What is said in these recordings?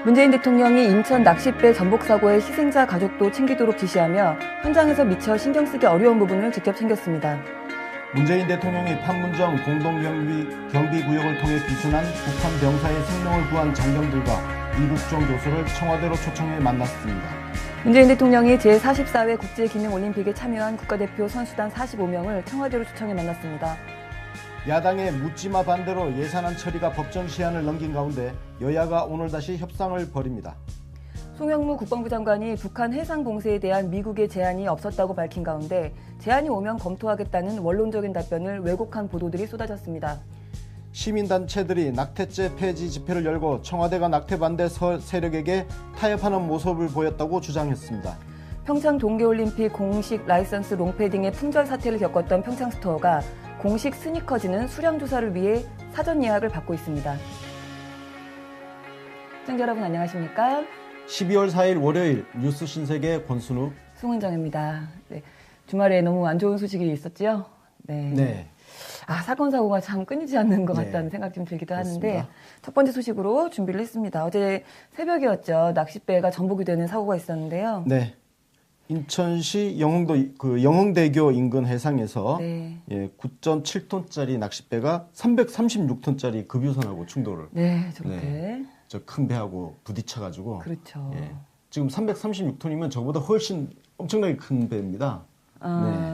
문재인 대통령이 인천 낚싯배 전복 사고의 희생자 가족도 챙기도록 지시하며 현장에서 미처 신경 쓰기 어려운 부분을 직접 챙겼습니다. 문재인 대통령이 판문점 공동경비구역을 통해 귀순한 북한 병사의 생명을 구한 장병들과 이국종 교수를 청와대로 초청해 만났습니다. 문재인 대통령이 제44회 국제기능올림픽에 참여한 국가대표 선수단 45명을 청와대로 초청해 만났습니다. 야당의 묻지마 반대로 예산안 처리가 법정 시한을 넘긴 가운데 여야가 오늘 다시 협상을 벌입니다. 송영무 국방부 장관이 북한 해상 공세에 대한 미국의 제안이 없었다고 밝힌 가운데 제안이 오면 검토하겠다는 원론적인 답변을 왜곡한 보도들이 쏟아졌습니다. 시민단체들이 낙태죄 폐지 집회를 열고 청와대가 낙태 반대 세력에게 타협하는 모습을 보였다고 주장했습니다. 평창 동계올림픽 공식 라이선스 롱패딩의 품절 사태를 겪었던 평창스토어가 공식 스니커즈는 수량 조사를 위해 사전 예약을 받고 있습니다. 시청자 여러분 안녕하십니까? 12월 4일 월요일 뉴스 신세계 권순우 송은정입니다. 네, 주말에 너무 안 좋은 소식이 있었죠? 네. 사건 사고가 참 끊이지 않는 것 같다는 생각 좀 들기도 그렇습니다. 하는데 첫 번째 소식으로 준비를 했습니다. 어제 새벽이었죠. 낚싯배가 전복이 되는 사고가 있었는데요. 네. 인천시 영흥대교 인근 해상에서 9.7톤짜리 낚싯배가 336톤짜리 급유선하고 충돌을. 네, 저렇게. 저 큰 배하고 부딪혀가지고. 그렇죠. 지금 336톤이면 저보다 훨씬 엄청나게 큰 배입니다.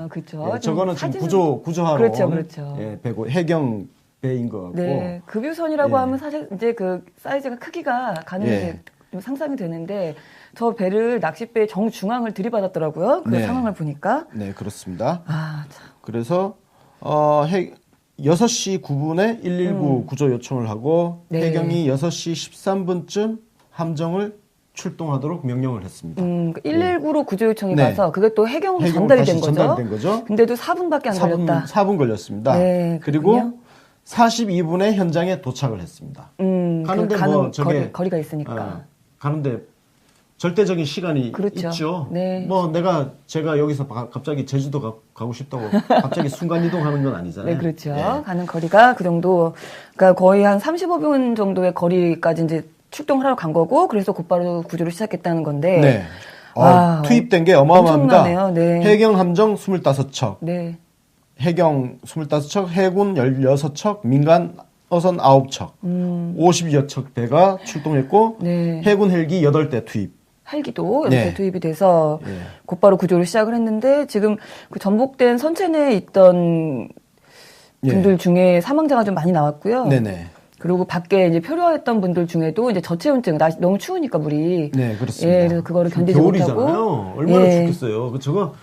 그렇죠. 저거는 지금 구조하러 그렇죠. 배고 해경 배인 것 같고. 네, 급유선이라고 하면 사실 이제 그 사이즈가 크기가 가능해서 좀 상상이 되는데 저 배를 낚싯배 정중앙을 들이받았더라고요. 그 상황을 보니까. 네, 그렇습니다. 참. 그래서 6시 9분에 119 구조 요청을 하고 해경이 6시 13분쯤 함정을 출동하도록 명령을 했습니다. 119로 구조 요청이 가서 그게 또 해경으로 전달이 된 거죠. 근데도 4분밖에 안 걸렸다. 4분 걸렸습니다. 네, 그리고 42분에 현장에 도착을 했습니다. 가는데 거리가 있으니까. 가는데 절대적인 시간이 있죠. 네. 제가 여기서 갑자기 제주도 가고 싶다고 갑자기 순간 이동하는 건 아니잖아요. 네, 그렇죠. 가는 거리가 그 정도, 그러니까 거의 한 35분 정도의 거리까지 이제 출동을 하러 간 거고, 그래서 곧바로 구조를 시작했다는 건데. 네. 투입된 게 어마어마합니다. 네. 해경 함정 25척. 네. 해경 25척, 해군 16척, 민간 어선 9척, 50여 척 배가 출동했고, 해군 헬기 8대 투입. 헬기도 이렇게 투입이 돼서 곧바로 구조를 시작을 했는데, 지금 그 전복된 선체 내에 있던 분들 중에 사망자가 좀 많이 나왔고요. 네네. 그리고 밖에 이제 표류했던 분들 중에도 이제 저체온증, 너무 추우니까 물이. 네, 그렇습니다. 그래서 그거를 견디지 겨울이잖아요. 못하고. 얼마나 죽겠어요. 저거,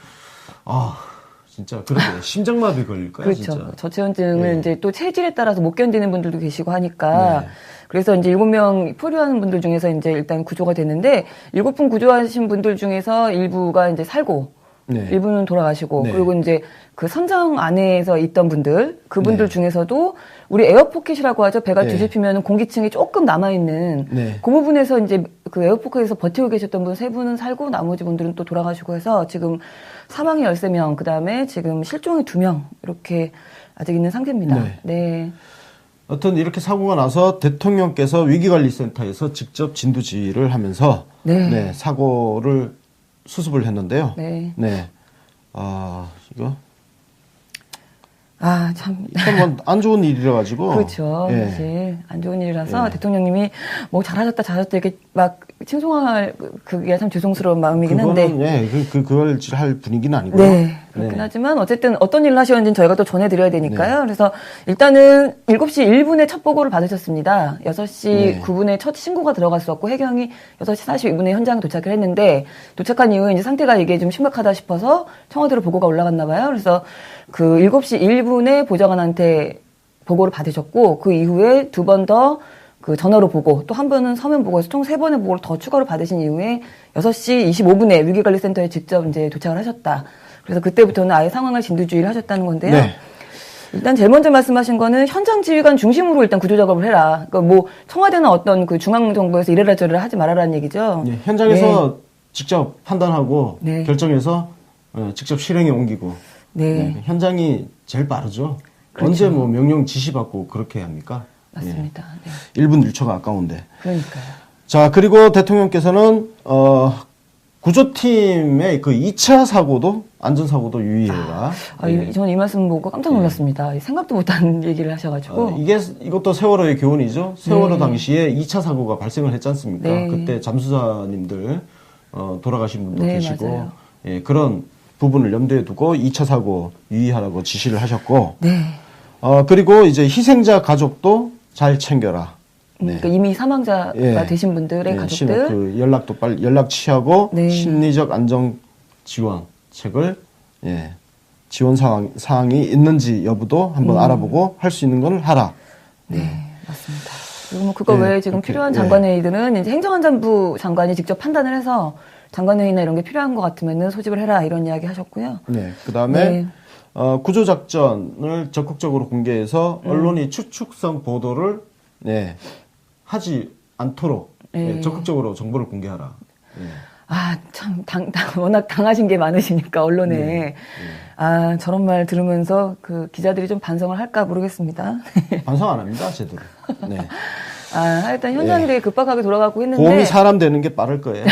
진짜 그렇게 심장마비 걸릴 거야, 그렇죠. 진짜. 저체온증을 이제 또 체질에 따라서 못 견디는 분들도 계시고 하니까. 그래서 이제 7명 표류하는 분들 중에서 이제 일단 구조가 됐는데 7분 구조하신 분들 중에서 일부가 이제 살고 일부는 돌아가시고 그리고 이제 그 선장 안에서 있던 분들 그분들 중에서도 우리 에어포켓이라고 하죠. 배가 뒤집히면 공기층이 조금 남아있는 그 부분에서 이제 그 에어포켓에서 버티고 계셨던 분 3분은 살고 나머지 분들은 또 돌아가시고 해서 지금 사망이 13명 그 다음에 지금 실종이 2명 이렇게 아직 있는 상태입니다. 네. 어떤 이렇게 사고가 나서 대통령께서 위기관리센터에서 직접 진두지휘를 하면서 사고를 수습을 했는데요. 이거 참. 안 좋은 일이라 가지고. 그렇죠. 사실 안 좋은 일이라서 대통령님이 뭐 잘하셨다 이렇게 막 칭송할 그게 참 죄송스러운 마음이긴 한데. 그걸 할 분위기는 아니고요. 그렇긴 하지만 어쨌든 어떤 일을 하셨는지는 저희가 또 전해드려야 되니까요. 그래서 일단은 7시 1분에 첫 보고를 받으셨습니다. 6시 9분에 첫 신고가 들어갔었고 해경이 6시 42분에 현장에 도착을 했는데 도착한 이후에 이제 상태가 이게 좀 심각하다 싶어서 청와대로 보고가 올라갔나 봐요. 그래서 그 7시 1분에 보좌관한테 보고를 받으셨고 그 이후에 2번 더 그 전화로 보고 또 한 번은 서면 보고에서 총 3번의 보고를 더 추가로 받으신 이후에 6시 25분에 위기관리센터에 직접 이제 도착을 하셨다. 그래서 그때부터는 아예 상황을 진두지휘를 하셨다는 건데요. 일단 제일 먼저 말씀하신 거는 현장 지휘관 중심으로 일단 구조 작업을 해라. 그러니까 뭐 청와대나 어떤 그 중앙 정부에서 이래라 저래라 하지 말아라는 얘기죠. 현장에서 직접 판단하고 결정해서 직접 실행에 옮기고. 현장이 제일 빠르죠. 언제 뭐 명령 지시받고 그렇게 합니까? 맞습니다. 1분 1초가 아까운데. 그러니까요. 자, 그리고 대통령께서는 구조팀의 그 2차 사고도 안전사고도 유의해라. 저는 이 말씀 보고 깜짝 놀랐습니다. 생각도 못한 얘기를 하셔가지고. 이것도 세월호의 교훈이죠. 세월호 당시에 2차 사고가 발생을 했지 않습니까? 네. 그때 잠수사님들 돌아가신 분도 네, 계시고 맞아요. 예, 그런 부분을 염두에 두고 2차 사고 유의하라고 지시를 하셨고 네. 그리고 이제 희생자 가족도 잘 챙겨라. 네. 그러니까 이미 사망자가 예. 되신 분들의 가족들. 그 연락도 빨리 연락 취하고 네. 심리적 안정 지원책을 지원 사항이 있는지 여부도 한번 알아보고 할 수 있는 건 하라. 네, 맞습니다. 그리고 뭐 그거 네, 외에 지금 그렇게, 필요한 장관회의들은 이제 행정안전부 장관이 직접 판단을 해서 장관회의나 이런 게 필요한 것 같으면은 소집을 해라 이런 이야기 하셨고요. 네, 그 다음에 네. 구조작전을 적극적으로 공개해서 언론이 추측성 보도를 하지 않도록 적극적으로 정보를 공개하라. 참, 워낙 당하신 게 많으시니까, 언론에. 저런 말 들으면서 그 기자들이 좀 반성을 할까 모르겠습니다. 반성 안 합니다, 제대로. 네. 하여튼 현장이 되게 급박하게 돌아가고 있는데. 곰이 사람 되는 게 빠를 거예요.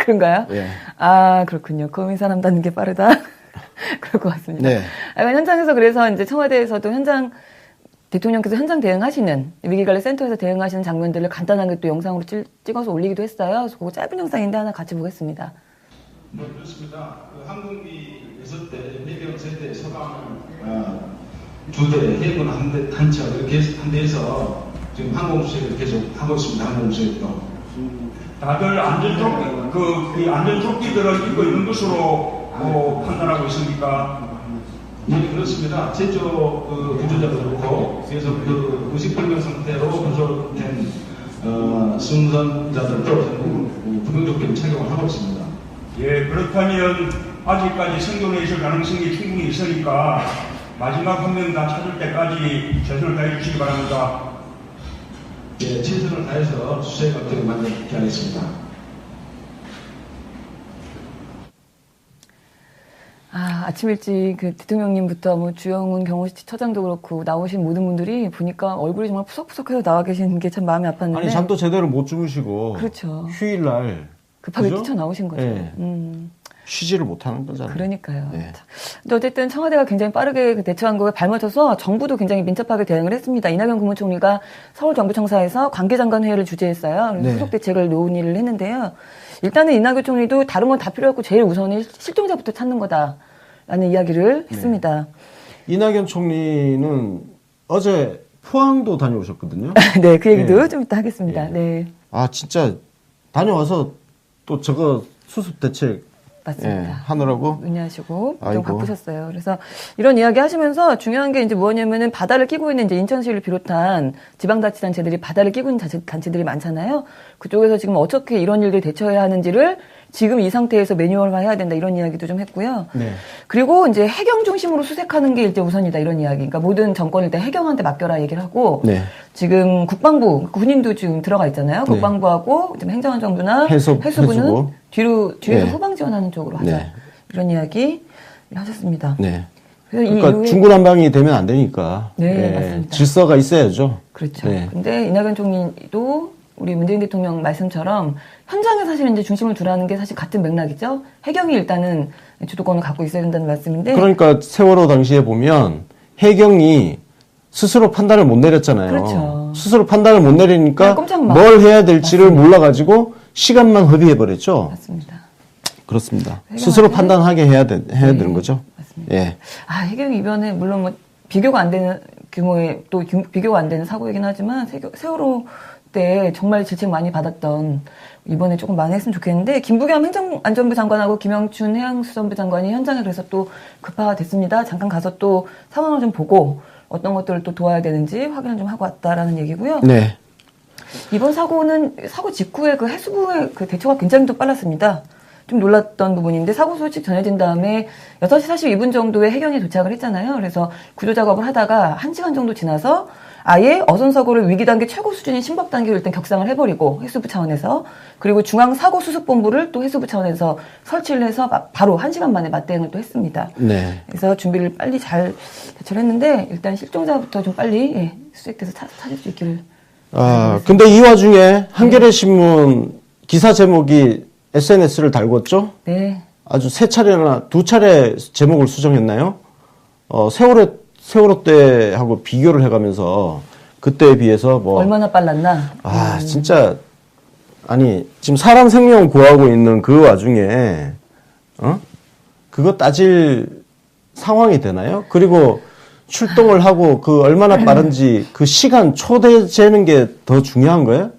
그런가요? 네. 그렇군요. 곰이 사람 되는 게 빠르다. 그럴 것 같습니다. 네. 현장에서 그래서 이제 청와대에서도 대통령께서 현장 대응하시는 위기관리센터에서 대응하시는 장면들을 간단하게 또 영상으로 찍어서 올리기도 했어요. 그래서 그거 짧은 영상인데 하나 같이 보겠습니다. 그렇습니다. 항공기 있을 때 해경 세대 서방을 두 대, 해군 한 척 이렇게 한 대에서 지금 항공수색을 계속 하고 있습니다. 항공수색도. 다들 안전조끼들을 입고 있는 것으로 판단하고 있습니까? 예, 그렇습니다. 제조 구조자도 그렇고, 그래서 그 의식불명 상태로 구조된 승선자들도 전부 구명조끼를 착용을 하고 있습니다. 예, 그렇다면 아직까지 생존해 있을 가능성이 충분히 있으니까 마지막 한 명 다 찾을 때까지 최선을 다해 주시기 바랍니다. 예, 최선을 다해서 수색 업체를 만들게 하겠습니다. 아침 일찍 그 대통령님부터 뭐 주영훈 경호처장도 그렇고 나오신 모든 분들이 보니까 얼굴이 정말 푸석푸석해서 나와 계시는 게 참 마음이 아팠는데. 아니, 잠도 제대로 못 주무시고. 그렇죠. 휴일날. 급하게 그죠? 뛰쳐나오신 거죠. 네. 쉬지를 못하는 거잖아요. 그러니까요. 네. 근데 어쨌든 청와대가 굉장히 빠르게 대처한 거에 발맞춰서 정부도 굉장히 민첩하게 대응을 했습니다. 이낙연 국무총리가 서울정부청사에서 관계장관 회의를 주재했어요. 그래서 후속 대책을 논의를 했는데요. 일단은 이낙연 총리도 다른 건 다 필요 없고 제일 우선이 실종자부터 찾는 거다라는 이야기를 했습니다. 이낙연 총리는 어제 포항도 다녀오셨거든요. 네, 그 얘기도 좀 이따 하겠습니다. 네. 진짜 다녀와서 또 저거 수습 대책 맞습니다. 하느라고 논의하시고 좀 아이고. 바쁘셨어요. 그래서 이런 이야기 하시면서 중요한 게 이제 뭐냐면은 바다를 끼고 있는 이제 인천시를 비롯한 지방자치단체들이 바다를 끼고 있는 단체들이 많잖아요. 그쪽에서 지금 어떻게 이런 일들 대처해야 하는지를 지금 이 상태에서 매뉴얼화해야 된다 이런 이야기도 좀 했고요. 네. 그리고 이제 해경 중심으로 수색하는 게 이제 우선이다 이런 이야기. 그러니까 모든 정권을 일단 해경한테 맡겨라 얘기를 하고 지금 국방부 군인도 지금 들어가 있잖아요. 국방부하고 지금 행정안전부나 해수부는 뒤에서 후방 지원하는 쪽으로 하자 이런 이야기 하셨습니다. 네. 그래서 그러니까 이 이후에 중구난방이 되면 안 되니까. 맞습니다. 질서가 있어야죠. 그렇죠. 네. 근데 이낙연 총리도 우리 문재인 대통령 말씀처럼 현장에 사실 이제 중심을 두라는 게 사실 같은 맥락이죠. 해경이 일단은 주도권을 갖고 있어야 된다는 말씀인데. 그러니까 세월호 당시에 보면 해경이 스스로 판단을 못 내렸잖아요. 그렇죠. 스스로 판단을 못 내리니까 꼼짝마. 뭘 해야 될지를 몰라가지고 시간만 허비해버렸죠. 맞습니다. 그렇습니다. 스스로 판단하게 해야 되는 거죠. 맞습니다. 예. 해경이 이번에 물론 뭐 비교가 안 되는 규모의 또 비교가 안 되는 사고이긴 하지만 세월호 때 정말 질책 많이 받았던 이번에 조금 많이 했으면 좋겠는데 김부겸 행정안전부 장관하고 김영춘 해양수산부 장관이 현장에 그래서 또 급파가 됐습니다. 잠깐 가서 또 상황을 좀 보고 어떤 것들을 또 도와야 되는지 확인을 좀 하고 왔다라는 얘기고요. 네. 이번 사고 직후에 그 해수부의 그 대처가 굉장히 또 빨랐습니다. 좀 놀랐던 부분인데 사고 소식 전해진 다음에 6시 42분 정도에 해경에 도착을 했잖아요. 그래서 구조 작업을 하다가 1시간 정도 지나서 아예 어선사고를 위기 단계 최고 수준인 심박 단계로 일단 격상을 해버리고 해수부 차원에서 그리고 중앙사고수습본부를 또 해수부 차원에서 설치를 해서 바로 1시간 만에 맞대응을 또 했습니다. 네. 그래서 준비를 빨리 잘 대처를 했는데 일단 실종자부터 좀 빨리 수색돼서 찾을 수 있기를 근데 이 와중에 한겨레 신문 기사 제목이 SNS를 달궜죠? 네. 아주 세 차례나 두 차례 제목을 수정했나요? 세월호 때하고 비교를 해가면서 그때에 비해서 뭐 얼마나 빨랐나? 진짜 아니 지금 사람 생명 구하고 있는 그 와중에 그거 따질 상황이 되나요? 그리고 출동을 하고 그 얼마나 빠른지 그 시간 초대 재는 게 더 중요한 거예요?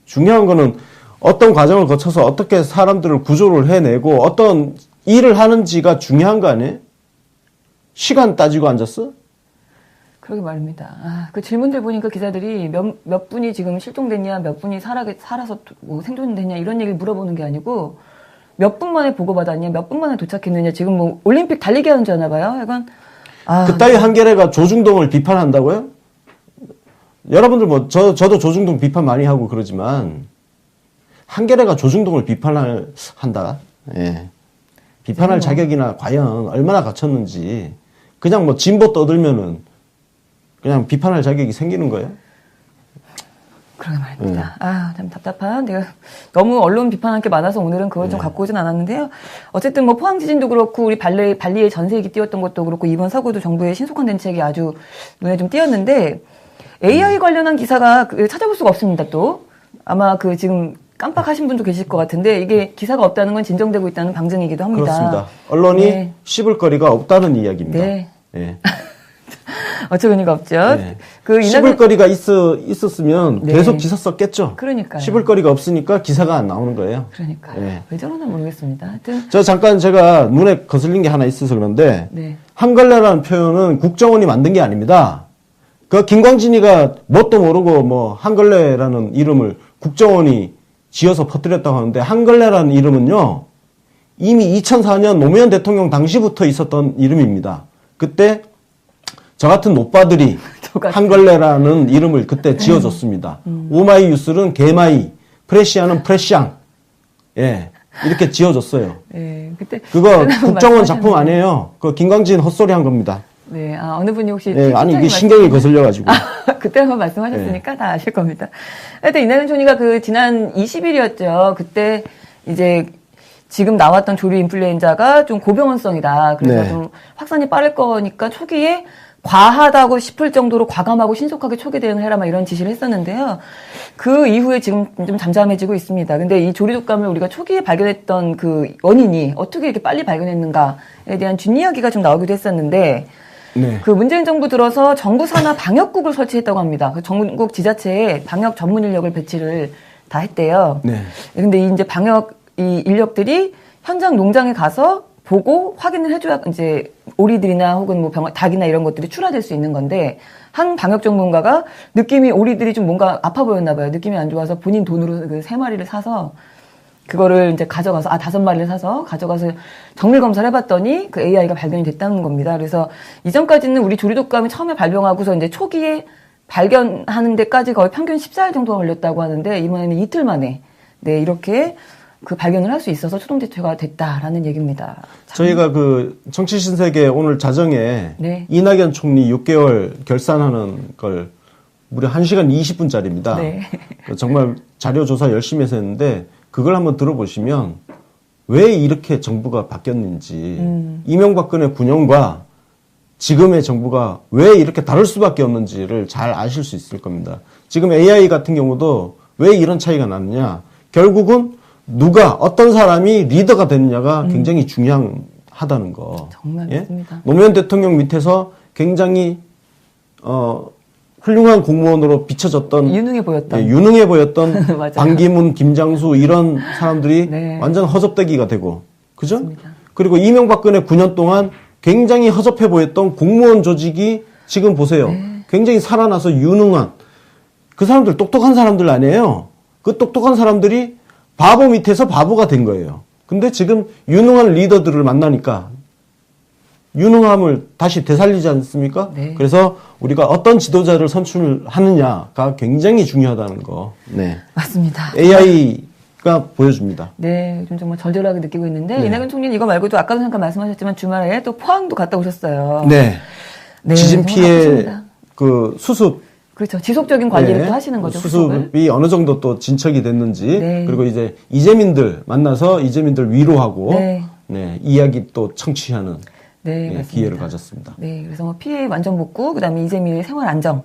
중요한 거는 어떤 과정을 거쳐서 어떻게 사람들을 구조를 해내고 어떤 일을 하는지가 중요한 거 아니에요? 시간 따지고 앉았어? 그러게 말입니다. 그 질문들 보니까 기자들이 몇 분이 지금 실종됐냐, 몇 분이 살아서 뭐 생존됐냐 이런 얘기를 물어보는 게 아니고 몇 분 만에 보고받았냐, 몇 분 만에 도착했느냐. 지금 뭐 올림픽 달리기 하는 줄 아나 봐요. 약간 그따위 한겨레가 조중동을 비판한다고요? 여러분들 뭐 저도 조중동 비판 많이 하고 그러지만 한겨레가 조중동을 한다. 예. 비판할 자격이나 과연 얼마나 갖췄는지 그냥 뭐 진보 떠들면은 그냥 비판할 자격이 생기는 거예요? 그러게 말입니다. 참 답답한. 내가 너무 언론 비판할 게 많아서 오늘은 그걸 좀 갖고 오진 않았는데요. 어쨌든 뭐 포항 지진도 그렇고 우리 발리에 전세기 띄웠던 것도 그렇고 이번 사고도 정부의 신속한 대책이 아주 눈에 좀 띄었는데 AI 관련한 기사가 찾아볼 수가 없습니다. 또 아마 지금 깜빡하신 분도 계실 것 같은데 이게 기사가 없다는 건 진정되고 있다는 방증이기도 합니다. 그렇습니다. 언론이 씹을 거리가 없다는 이야기입니다. 네. 예. 어처구니가 없죠. 네. 씹을 거리가 있었으면 네. 계속 기사 썼겠죠. 그러니까요. 씹을 거리가 없으니까 기사가 안 나오는 거예요. 그러니까요. 네. 왜 저러나 모르겠습니다. 하여튼 잠깐 제가 눈에 거슬린 게 하나 있어서 그런데 네. 한걸레라는 표현은 국정원이 만든 게 아닙니다. 김광진이가 뭣도 모르고 뭐 한걸레라는 이름을 국정원이 지어서 퍼뜨렸다고 하는데 한걸레라는 이름은요. 이미 2004년 노무현 대통령 당시부터 있었던 이름입니다. 그때 저 같은 노빠들이 한걸레라는 이름을 그때 지어줬습니다. 오마이 뉴스는 개마이, 프레시아는 프레샹, 예 이렇게 지어줬어요. 네, 그때 그거 국정원 작품 아니에요. 그 김광진 헛소리 한 겁니다. 네, 어느 분이 혹시 네, 아니 이게 신경이 거슬려가지고. 그때 한번 말씀하셨으니까 다 아실 겁니다. 하여튼 이낙연 총리가 지난 20일이었죠. 그때 이제 지금 나왔던 조류 인플루엔자가 좀 고병원성이다. 그래서 네. 좀 확산이 빠를 거니까 초기에 과하다고 싶을 정도로 과감하고 신속하게 초기 대응을 해라, 막 이런 지시를 했었는데요. 그 이후에 지금 좀 잠잠해지고 있습니다. 근데 이 조류 독감을 우리가 초기에 발견했던 그 원인이 어떻게 이렇게 빨리 발견했는가에 대한 뒷이야기가 좀 나오기도 했었는데, 네. 그 문재인 정부 들어서 정부 산하 방역국을 설치했다고 합니다. 그 전국 지자체에 방역 전문 인력을 배치를 다 했대요. 네. 근데 이제 방역 이 인력들이 현장 농장에 가서 보고 확인을 해줘야 이제 오리들이나 혹은 뭐 닭이나 이런 것들이 출하될 수 있는 건데, 한 방역 전문가가 느낌이 오리들이 좀 뭔가 아파 보였나 봐요. 느낌이 안 좋아서 본인 돈으로 그 3마리를 사서 그거를 이제 가져가서 5마리를 사서 가져가서 정밀 검사를 해봤더니 그 AI가 발견이 됐다는 겁니다. 그래서 이전까지는 우리 조류독감이 처음에 발병하고서 이제 초기에 발견하는 데까지 거의 평균 14일 정도가 걸렸다고 하는데, 이번에는 이틀 만에 네 이렇게 그 발견을 할 수 있어서 초동 대처가 됐다라는 얘기입니다. 저희가 그 정치신세계 오늘 자정에 네. 이낙연 총리 6개월 결산하는 걸 무려 1시간 20분짜리입니다. 네. 정말 자료조사 열심히 해서 했는데 그걸 한번 들어보시면 왜 이렇게 정부가 바뀌었는지, 이명박근혜 9년과 지금의 정부가 왜 이렇게 다를 수밖에 없는지를 잘 아실 수 있을 겁니다. 지금 AI 같은 경우도 왜 이런 차이가 나느냐. 결국은 어떤 사람이 리더가 되느냐가 굉장히 중요하다는 거. 정말 예? 맞습니다. 노무현 대통령 밑에서 굉장히 훌륭한 공무원으로 비춰졌던, 유능해 보였던. 예, 유능해 보였던 맞아요. 반기문, 김장수 이런 사람들이 네. 완전 허접대기가 되고, 그죠? 맞습니다. 그리고 이명박근혜 9년 동안 굉장히 허접해 보였던 공무원 조직이 지금 보세요. 네. 굉장히 살아나서 유능한, 그 사람들 똑똑한 사람들 아니에요. 그 똑똑한 사람들이 바보 밑에서 바보가 된 거예요. 근데 지금 유능한 리더들을 만나니까 유능함을 다시 되살리지 않습니까? 네. 그래서 우리가 어떤 지도자를 선출하느냐가 굉장히 중요하다는 거. 네. 맞습니다. AI가 보여줍니다. 네, 요즘 정말 절절하게 느끼고 있는데, 네. 이낙연 총리는 이거 말고도 아까도 잠깐 말씀하셨지만 주말에 또 포항도 갔다 오셨어요. 네. 네, 지진 정말 피해 바쁘십니다. 그 수습 그렇죠. 지속적인 관리를 네. 또 하시는 거죠. 후속을. 수습이 어느 정도 또 진척이 됐는지 네. 그리고 이제 이재민들 만나서 이재민들 위로하고 네. 네, 이야기 또 청취하는 네, 네, 맞습니다. 기회를 가졌습니다. 네, 그래서 뭐 피해 완전 복구, 그다음에 이재민의 생활 안정,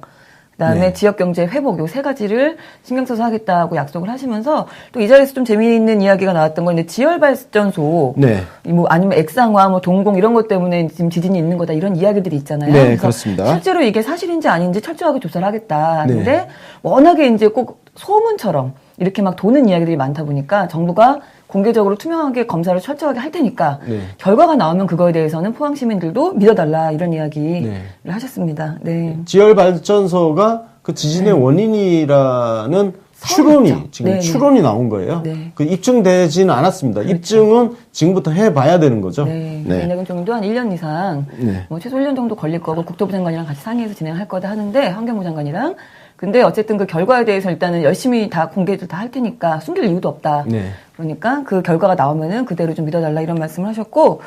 그다음에 네. 지역 경제 회복 요 세 가지를 신경 써서 하겠다고 약속을 하시면서 또 이 자리에서 좀 재미있는 이야기가 나왔던 건 이제 지열 발전소, 네. 뭐 아니면 액상화, 뭐 동공 이런 것 때문에 지금 지진이 있는 거다 이런 이야기들이 있잖아요. 네, 그래서 그렇습니다. 실제로 이게 사실인지 아닌지 철저하게 조사를 하겠다. 네. 근데 워낙에 이제 꼭 소문처럼 이렇게 막 도는 이야기들이 많다 보니까 정부가 공개적으로 투명하게 검사를 철저하게 할 테니까 네. 결과가 나오면 그거에 대해서는 포항 시민들도 믿어달라 이런 이야기를 네. 하셨습니다. 네. 지열 발전소가 그 지진의 원인이라는 추론이 있죠. 지금 네, 추론이 나온 거예요. 네. 그 입증되지는 않았습니다. 입증은 지금부터 해봐야 되는 거죠. 네. 네. 이낙연 총리도 한 1년 이상, 네. 뭐 최소 1년 정도 걸릴 거고 국토부 장관이랑 같이 상의해서 진행할 거다 하는데 환경부 장관이랑. 근데 어쨌든 그 결과에 대해서 일단은 열심히 다 공개도 다 할 테니까 숨길 이유도 없다. 네. 그러니까 그 결과가 나오면은 그대로 좀 믿어달라 이런 말씀을 하셨고,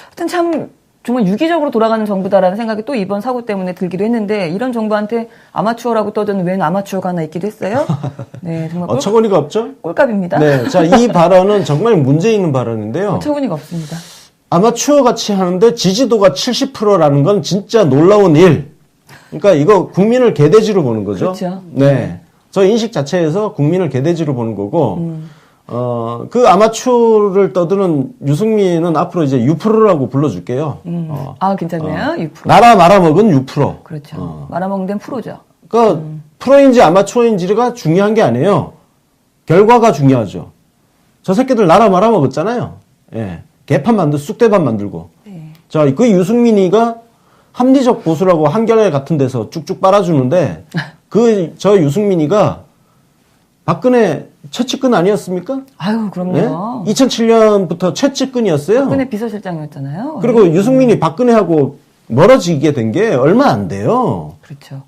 하여튼 참 정말 유기적으로 돌아가는 정부다라는 생각이 또 이번 사고 때문에 들기도 했는데 이런 정부한테 아마추어라고 떠드는 웬 아마추어가 하나 있기도 했어요. 네, 정말 어처구니가 없죠? 꼴값입니다. 네. 자, 이 발언은 정말 문제 있는 발언인데요. 어처구니가 없습니다. 아마추어 같이 하는데 지지도가 70%라는 건 진짜 놀라운 일. 그러니까 이거 국민을 개돼지로 보는 거죠. 그렇죠. 네. 저 인식 자체에서 국민을 개돼지로 보는 거고, 그 아마추어를 떠드는 유승민은 앞으로 이제 유프로라고 불러줄게요. 아, 괜찮네요. 6%. 나라 말아먹은 유프로. 그렇죠. 말아먹는 데는 프로죠. 그러니까 프로인지 아마추어인지가 중요한 게 아니에요. 결과가 중요하죠. 저 새끼들 나라 말아먹었잖아요. 예. 개판 쑥대밥 만들고. 네. 자, 그 유승민이가 합리적 보수라고 한겨레 같은 데서 쭉쭉 빨아주는데, 저 유승민이가 박근혜 최측근 아니었습니까? 아유, 그럼요. 2007년부터 최측근이었어요. 박근혜 비서실장이었잖아요. 그리고 유승민이 박근혜하고 멀어지게 된 게 얼마 안 돼요. 그렇죠.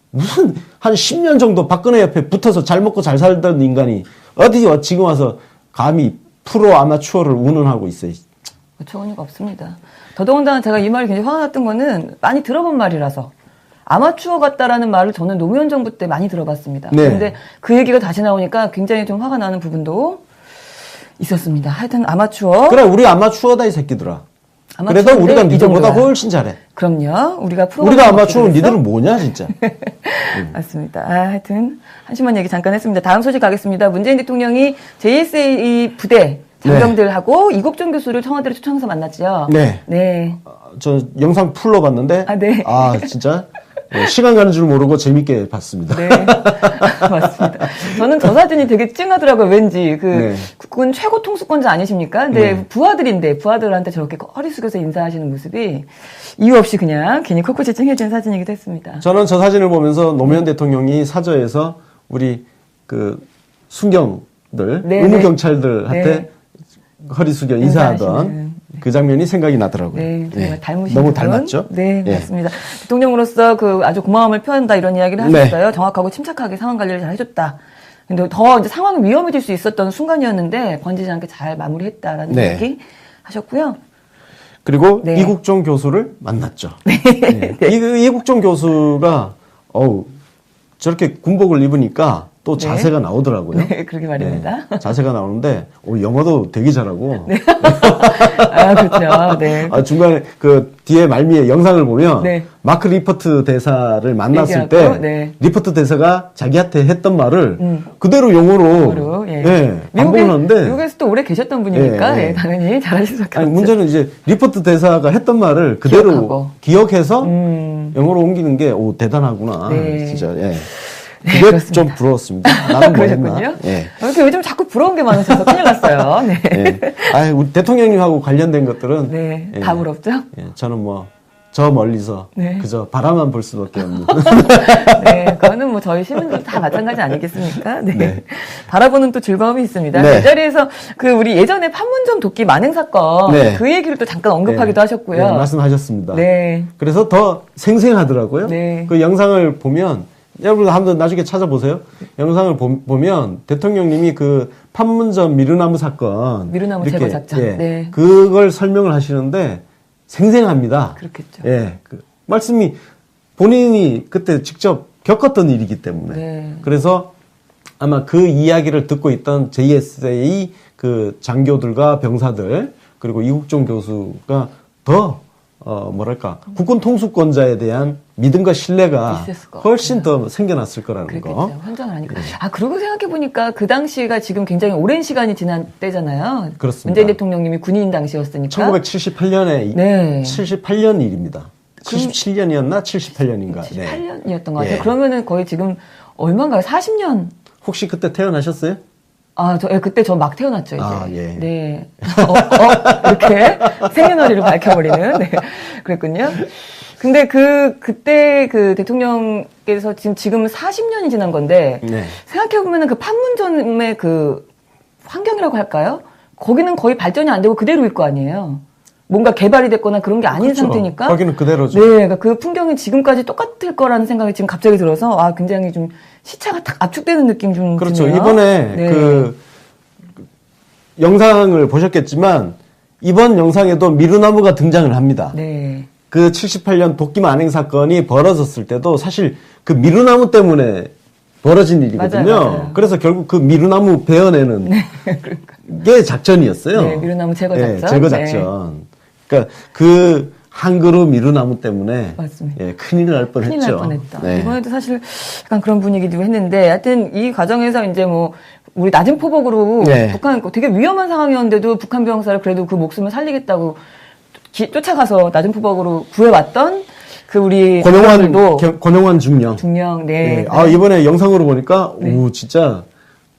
무슨 한 10년 정도 박근혜 옆에 붙어서 잘 먹고 잘 살던 인간이 어디 지금 와서 감히 프로 아마추어를 운운하고 있어요. 어처구니가 없습니다. 더더군다나 제가 이 말이 굉장히 화가 났던 거는 많이 들어본 말이라서 아마추어 같다라는 말을 저는 노무현 정부 때 많이 들어봤습니다. 네. 그런데 그 얘기가 다시 나오니까 굉장히 좀 화가 나는 부분도 있었습니다. 하여튼 아마추어. 그래, 우리 아마추어다 이 새끼들아. 그래도 아마추어인데 우리가 이 니들보다 정도야. 훨씬 잘해. 그럼요. 우리가 프로. 우리가 아마추어는 니들은 뭐냐 진짜. 맞습니다. 하여튼 한심한 얘기 잠깐 했습니다. 다음 소식 가겠습니다. 문재인 대통령이 JSA 부대 장병들하고 이국종 교수를 청와대로 초청해서 만났죠. 네. 네. 저 영상 풀로 봤는데 아, 네. 진짜 시간 가는 줄 모르고 재밌게 봤습니다. 네. 맞습니다. 저는 저 사진이 되게 찡하더라고요. 왠지 네. 그건 최고 통수권자 아니십니까? 근데 네. 부하들인데 부하들한테 저렇게 허리 숙여서 인사하시는 모습이 이유 없이 그냥 괜히 코끝이 찡해진 사진이기도 했습니다. 저는 저 사진을 보면서 노무현 대통령이 사저에서 우리 그 순경들, 네, 의무경찰들한테 네. 허리 숙여 인사하던 인사하시는. 그 장면이 생각이 나더라고요. 네, 정말 닮으신 너무 분. 닮았죠? 네, 예. 맞습니다. 대통령으로서 그 아주 고마움을 표한다 이런 이야기를 하셨어요. 정확하고 침착하게 상황 관리를 잘 해줬다. 근데 더 이제 상황이 위험해질 수 있었던 순간이었는데 번지지 않게 잘 마무리했다라는 네. 이야기 하셨고요. 그리고 네. 이국종 교수를 만났죠. 네. 이국종 교수가 저렇게 군복을 입으니까 또 자세가 나오더라고요. 네, 그러게 말입니다. 네, 자세가 나오는데 영어도 되게 잘하고. 네. 아, 그렇죠. 네. 중간에 그 뒤에 말미에 영상을 보면 네. 마크 리퍼트 대사를 만났을 얘기하고, 때 네. 리퍼트 대사가 자기한테 했던 말을 그대로 영어로 예. 반복을 하는데 미국에서 또 오래 계셨던 분이니까 예, 예. 당연히 잘하실 수밖에 아니, 없죠. 문제는 이제 리퍼트 대사가 했던 말을 그대로 기억하고. 기억해서 영어로 옮기는 게 대단하구나. 네. 진짜. 예. 네, 그게 그렇습니다. 좀 부러웠습니다. 나는 뭐 했나? 그러셨군요. 예. 이렇게 요즘 자꾸 부러운 게 많으셔서 큰일 났어요. 네. 예. 우리 대통령님하고 관련된 것들은 네. 예. 다 부럽죠? 예, 저는 저 멀리서 네. 그저 바라만 볼 수밖에 없는. 네, 그거는 뭐 저희 시민들 다 마찬가지 아니겠습니까? 네. 네. 바라보는 또 즐거움이 있습니다. 네. 이 자리에서 우리 예전에 판문점 도끼 만행 사건 네. 그 얘기를 또 잠깐 언급하기도 하셨고요. 네, 말씀하셨습니다. 네. 그래서 더 생생하더라고요. 네. 그 영상을 보면 여러분 한번 나중에 찾아보세요. 영상을 보면 대통령님이 그 판문점 미르나무 사건, 미르나무 이렇게, 제거 작전. 예, 네. 그걸 설명을 하시는데 생생합니다. 그렇겠죠. 예, 그 말씀이 본인이 그때 직접 겪었던 일이기 때문에. 네. 그래서 아마 그 이야기를 듣고 있던 JSA 그 장교들과 병사들 그리고 이국종 교수가 더 뭐랄까 국군 통수권자에 대한 믿음과 신뢰가 있었을 것 훨씬 더 생겨났을 거라는 그랬겠죠. 거. 현장을 하니까. 아, 그러고 생각해보니까 그 당시가 지금 굉장히 오랜 시간이 지난 때잖아요. 그렇습니다. 문재인 대통령님이 군인 당시였으니까. 1978년에 네. 78년 일입니다. 77년이었나 78년인가. 78년이었던 것 같아요. 예. 그러면은 거의 지금 얼마인가요? 40년? 혹시 그때 태어나셨어요? 아, 그때 저 막 태어났죠, 이제. 아, 예. 네. 이렇게 생년월일을 밝혀버리는. 네. 그랬군요. 근데 그때 그 대통령께서 지금 40년이 지난 건데. 네. 생각해보면은 그 판문점의 그 환경이라고 할까요? 거기는 거의 발전이 안 되고 그대로일 거 아니에요. 뭔가 개발이 됐거나 그런 게 아닌 그렇죠. 상태니까. 거기는 그대로죠. 네, 그러니까 그 풍경이 지금까지 똑같을 거라는 생각이 지금 갑자기 들어서 굉장히 좀 시차가 탁 압축되는 느낌 좀 그렇죠. 드네요. 이번에 네. 그 영상을 보셨겠지만 이번 영상에도 미루나무가 등장을 합니다. 네. 그 78년 도끼 만행 사건이 벌어졌을 때도 사실 그 미루나무 때문에 벌어진 일이거든요. 맞아요. 그래서 결국 그 미루나무 베어내는 게 작전이었어요. 네, 미루나무 제거 작전. 네, 제거 작전. 그러니까 그 한 그루 미루나무 때문에 맞습니다. 예, 큰일 날 뻔했죠. 큰일 날 뻔했다. 네. 이번에도 사실 약간 그런 분위기도 했는데, 하여튼 이 과정에서 이제 뭐 우리 낮은 포복으로 네. 북한 되게 위험한 상황이었는데도 북한 병사를 그래도 그 목숨을 살리겠다고 쫓아가서 낮은 포복으로 구해왔던 그 우리 권용환 중령. 중령, 네. 네. 아, 이번에 영상으로 보니까, 오, 진짜,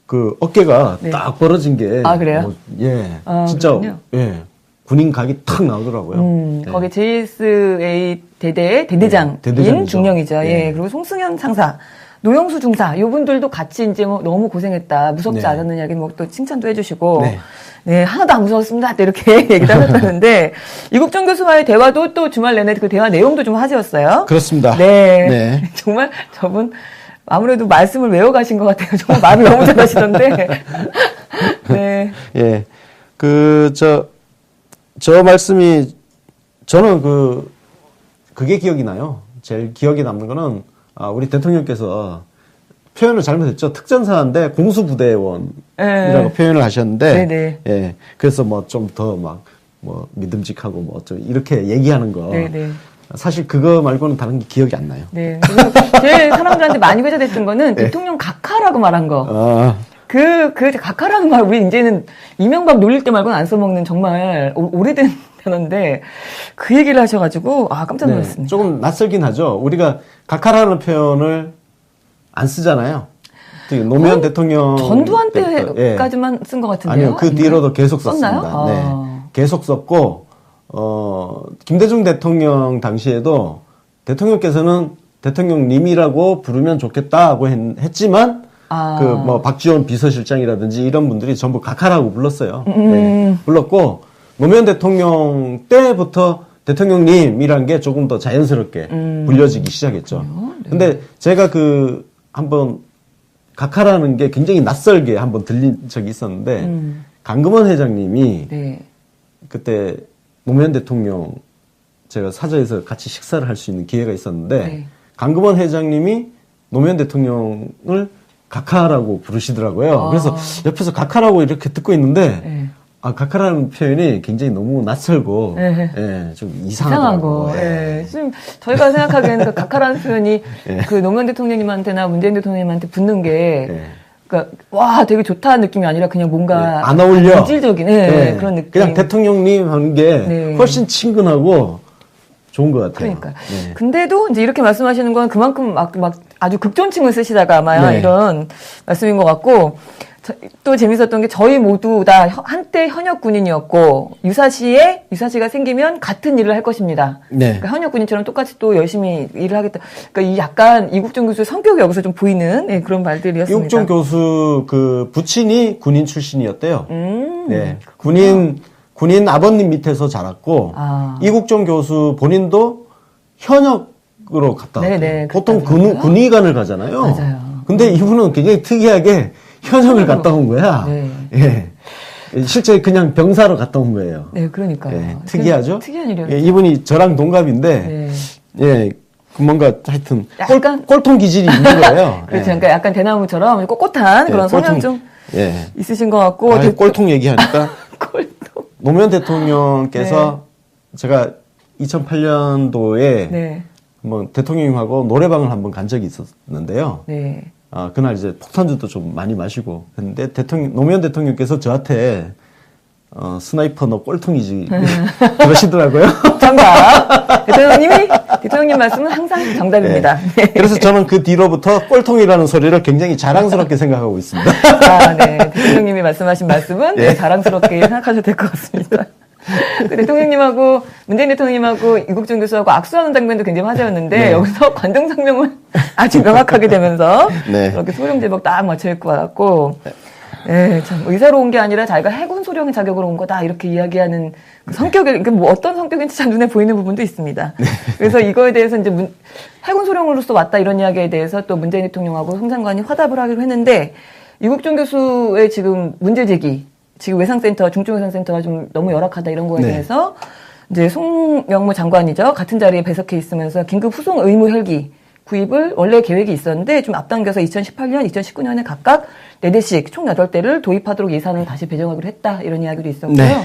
그, 어깨가 네. 딱 벌어진 게. 아, 그래요? 예. 아, 진짜, 그렇군요. 예. 군인 각이 탁 나오더라고요. 네. 거기 JSA 대대의 대대장인 네, 대대장이죠. 중령이죠. 네. 예. 그리고 송승현 상사, 노영수 중사, 요 분들도 같이 이제 뭐 너무 고생했다, 무섭지 네. 않았느냐, 뭐 또 칭찬도 해주시고. 네. 네, 하나도 안 무서웠습니다. 이렇게 얘기도 하셨다는데, 이국종 교수와의 대화도 또 주말 내내 그 대화 내용도 좀 화제였어요. 그렇습니다. 네. 네. 정말 저분 아무래도 말씀을 외워가신 것 같아요. 정말 말을 너무 잘하시던데. 네. 예. 저 말씀이, 저는 그게 기억이 나요. 제일 기억에 남는 거는, 우리 대통령께서 표현을 잘못했죠. 특전사인데 공수부대원이라고 네. 표현을 하셨는데, 네네. 예. 그래서 뭐 좀 더 믿음직하고 뭐 좀 이렇게 얘기하는 거. 네네. 사실 그거 말고는 다른 게 기억이 안 나요. 네. 그리고 제일 사람들한테 많이 회자됐던 거는 대통령 각하라고 말한 거. 그 각하라는 말, 우리 이제는 이명박 놀릴 때 말고는 안 써먹는 정말 오래된 단어인데, 그 얘기를 하셔가지고, 깜짝 놀랐습니다. 네, 조금 낯설긴 하죠. 우리가 각하라는 표현을 안 쓰잖아요. 특히 노무현 대통령. 전두환 때부터, 때까지만 쓴 것 같은데요? 아니요, 그 뒤로도 계속 썼습니다. 썼나요? 네. 계속 썼고, 김대중 대통령 당시에도 대통령께서는 대통령님이라고 부르면 좋겠다고 했지만, 박지원 비서실장이라든지 이런 분들이 전부 각하라고 불렀어요. 네. 불렀고, 노무현 대통령 때부터 대통령님이란 게 조금 더 자연스럽게 불려지기 시작했죠. 네. 근데 제가 한번 각하라는 게 굉장히 낯설게 한번 들린 적이 있었는데, 강금원 회장님이 네. 그때 노무현 대통령 제가 사저에서 같이 식사를 할 수 있는 기회가 있었는데, 네. 강금원 회장님이 노무현 대통령을 각하라고 부르시더라고요. 그래서 옆에서 각하라고 이렇게 듣고 있는데, 네. 각하라는 표현이 굉장히 너무 낯설고, 네. 예, 좀 이상하고. 예. 지금 저희가 생각하기에는 그 각하라는 표현이 그 노무현 대통령님한테나 문재인 대통령님한테 붙는 게, 그러니까 와 되게 좋다는 느낌이 아니라 그냥 뭔가 안 어울려. 이질적인 그런 느낌. 그냥 대통령님 하는 게 훨씬 친근하고 좋은 것 같아요. 그러니까. 근데도 이제 이렇게 말씀하시는 건 그만큼 막 아주 극존칭을 쓰시다가 아마 이런 말씀인 것 같고, 또 재밌었던 게 저희 모두 다 한때 현역 군인이었고, 유사시가 생기면 같은 일을 할 것입니다. 네. 그러니까 현역 군인처럼 똑같이 또 열심히 일을 하겠다. 그러니까 이 약간 이국종 교수의 성격이 여기서 좀 보이는 그런 말들이었습니다. 이국종 교수 부친이 군인 출신이었대요. 네. 군인 아버님 밑에서 자랐고, 이국종 교수 본인도 현역으로 갔다 왔대요. 네네, 보통 군의관을 가잖아요. 맞아요. 근데 이분은 굉장히 특이하게 현역을 갔다 온 거야. 네. 예. 실제 그냥 병사로 갔다 온 거예요. 네, 그러니까요. 예, 특이하죠? 특이한 일이었죠. 예, 이분이 저랑 동갑인데, 네. 예, 그 뭔가 하여튼 약간- 꼴통 기질이 있는 거예요. 그렇죠. 예. 그러니까 약간 대나무처럼 꼿꼿한 예, 그런 성향 꼴통- 좀 예. 있으신 것 같고. 아, 꼴통 얘기하니까 꼴통. 노무현 대통령께서 제가 2008년도에 네. 한번 대통령님하고 노래방을 한번 간 적이 있었는데요. 네. 그날 이제 폭탄주도 좀 많이 마시고 했는데 노무현 대통령께서 저한테 스나이퍼 너 꼴통이지 그러시더라고요. 정답. 대통령님 말씀은 항상 정답입니다. 네. 그래서 저는 그 뒤로부터 꼴통이라는 소리를 굉장히 자랑스럽게 생각하고 있습니다. 네. 대통령님이 말씀하신 말씀은 예. 네, 자랑스럽게 생각하셔도 될 것 같습니다. 그 대통령님하고 문재인 대통령님하고 이국준 교수하고 악수하는 장면도 굉장히 화제였는데 네. 여기서 관등성명을 아주 명확하게 되면서 네. 이렇게 소령 제목 딱 맞춰 입고 왔고 네, 참 의사로 온 게 아니라 자기가 해군 소령의 자격으로 온 거다 이렇게 이야기하는 그 성격이 그러니까 뭐 어떤 성격인지 참 눈에 보이는 부분도 있습니다. 그래서 이거에 대해서 이제 해군 소령으로서 왔다 이런 이야기에 대해서 또 문재인 대통령하고 송 장관이 화답을 하기로 했는데 이국준 교수의 지금 문제 제기 지금 외상센터, 중증외상센터가 좀 너무 열악하다 이런 거에 네. 대해서 이제 송영무 장관이죠. 같은 자리에 배석해 있으면서 긴급 후송 의무 헬기 구입을 원래 계획이 있었는데 좀 앞당겨서 2018년, 2019년에 각각 4대씩 총 8대를 도입하도록 예산을 다시 배정하기로 했다. 이런 이야기도 있었고요. 네.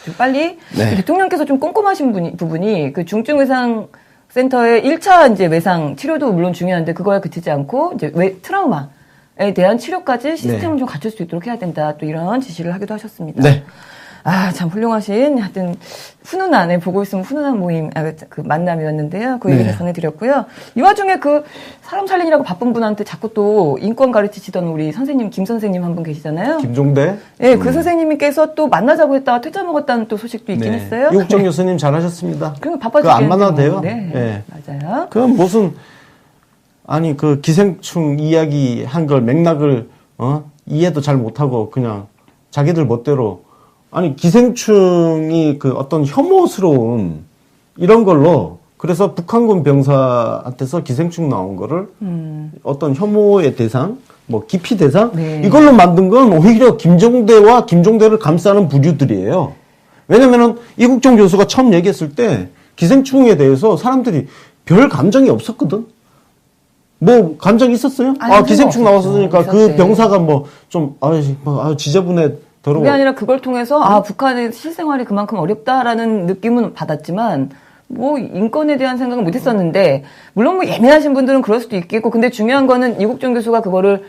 좀 빨리 네. 대통령께서 좀 꼼꼼하신 부분이 그 중증외상센터의 1차 이제 외상 치료도 물론 중요한데 그거에 그치지 않고 이제 트라우마에 대한 치료까지 시스템을 네. 좀 갖출 수 있도록 해야 된다. 또 이런 지시를 하기도 하셨습니다. 네. 참 훌륭하신 하여튼 훈훈한 보고 있으면 훈훈한 모임 그 만남이었는데요. 그 얘기를 네. 전해드렸고요. 이 와중에 그 사람 살리느라고 바쁜 분한테 자꾸 또 인권 가르치시던 우리 선생님 김 선생님 한 분 계시잖아요. 김종대. 네, 그 선생님께서 또 만나자고 했다가 퇴짜 먹었다는 또 소식도 있긴 했어요. 이국정 교수님 잘하셨습니다. 그럼 바빠 그거 안 만나도 돼요? 네, 예. 맞아요. 그건 무슨 그 기생충 이야기 한 걸 맥락을 이해도 잘 못하고 그냥 자기들 멋대로 기생충이 그 어떤 혐오스러운 이런 걸로 그래서 북한군 병사한테서 기생충 나온 거를 어떤 혐오의 대상, 뭐 기피 대상 네. 이걸로 만든 건 오히려 김종대와 김종대를 감싸는 부류들이에요. 왜냐면은 이국정 교수가 처음 얘기했을 때 기생충에 대해서 사람들이 별 감정이 없었거든. 뭐 감정이 있었어요? 아니, 기생충 나왔으니까 그 있었대. 병사가 뭐 좀 지저분해 더러워. 그게 아니라 그걸 통해서 북한의 실생활이 그만큼 어렵다라는 느낌은 받았지만 뭐 인권에 대한 생각은 못했었는데 물론 뭐 예민하신 분들은 그럴 수도 있겠고 근데 중요한 거는 이국정 교수가 그거를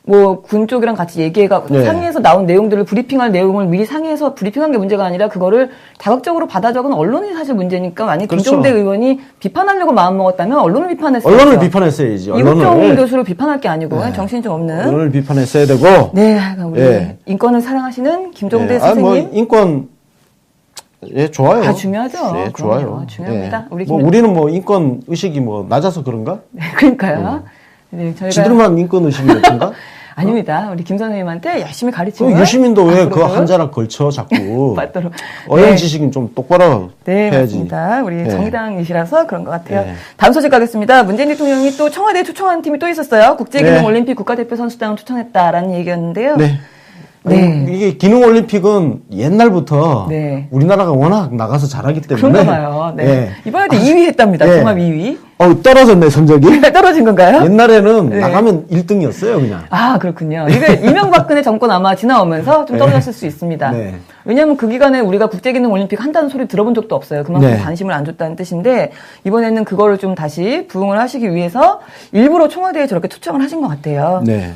뭐 군 쪽이랑 같이 얘기해가 네. 상의해서 나온 내용들을 브리핑할 내용을 미리 상의해서 브리핑한 게 문제가 아니라 그거를 다각적으로 받아 적은 언론이 사실 문제니까 만약 그렇죠. 김종대 의원이 비판하려고 마음 먹었다면 언론을 비판했어요. 언론을 비판했어야지. 이국정 교수를 비판할 게 아니고 네. 정신이 좀 없는. 언론을 비판했어야 되고. 네, 우리 예. 인권을 사랑하시는 김종대 예. 선생님. 인권 좋아요. 다 중요하죠. 예, 그럼요. 좋아요. 중요합니다. 예. 우리 우리는 뭐 인권 의식이 뭐 낮아서 그런가? 네, 그러니까요. 네, 저희가 지들만 인권 의식이 높은가? 아닙니다. 우리 김 선생님한테 열심히 그 가르치면 유시민도 왜 그 앞으로도 한 자락 걸쳐 자꾸 맞도록. 어영 네. 지식은 좀 똑바로 네, 해야지. 맞습니다. 우리 네. 정의당이시라서 그런 것 같아요. 네. 다음 소식 가겠습니다. 문재인 대통령이 또 청와대에 초청한 팀이 또 있었어요. 국제기능올림픽 국가대표 선수단을 초청했다라는 얘기였는데요. 네. 네. 이게 기능올림픽은 옛날부터 네. 우리나라가 워낙 나가서 잘하기 때문에. 그런가 봐요. 네. 예. 이번에도 2위 했답니다. 예. 종합 2위. 떨어졌네, 성적이. 떨어진 건가요? 옛날에는 네. 나가면 1등이었어요, 그냥. 그렇군요. 이게 이명박근혜 정권 아마 지나오면서 좀 떨어졌을 수 있습니다. 네. 왜냐하면 그 기간에 우리가 국제기능올림픽 한다는 소리 들어본 적도 없어요. 그만큼 네. 관심을 안 줬다는 뜻인데 이번에는 그거를 좀 다시 부응을 하시기 위해서 일부러 청와대에 저렇게 초청을 하신 것 같아요. 네.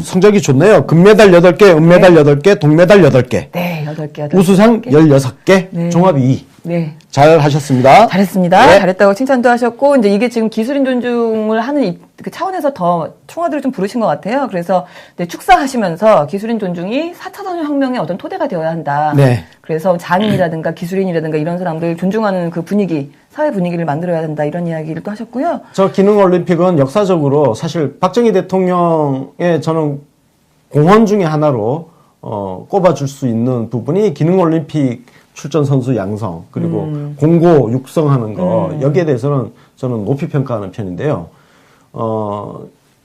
성적이 좋네요. 금메달 8개, 은메달 8개, 동메달 8개. 네, 8개. 우수상 16개, 네. 종합 2위. 네. 잘 하셨습니다. 잘했습니다. 네. 잘했다고 칭찬도 하셨고, 이제 이게 지금 기술인 존중을 하는 그 차원에서 더 청와대를 좀 부르신 것 같아요. 그래서 네, 축사하시면서 기술인 존중이 4차 산업혁명의 어떤 토대가 되어야 한다. 네. 그래서 장인이라든가 기술인이라든가 이런 사람들 존중하는 그 분위기, 사회 분위기를 만들어야 된다. 이런 이야기를 또 하셨고요. 저 기능올림픽은 역사적으로 사실 박정희 대통령의 저는 공헌 중에 하나로 꼽아줄 수 있는 부분이 기능올림픽 출전 선수 양성 그리고 공고 육성하는 거 여기에 대해서는 저는 높이 평가하는 편인데요.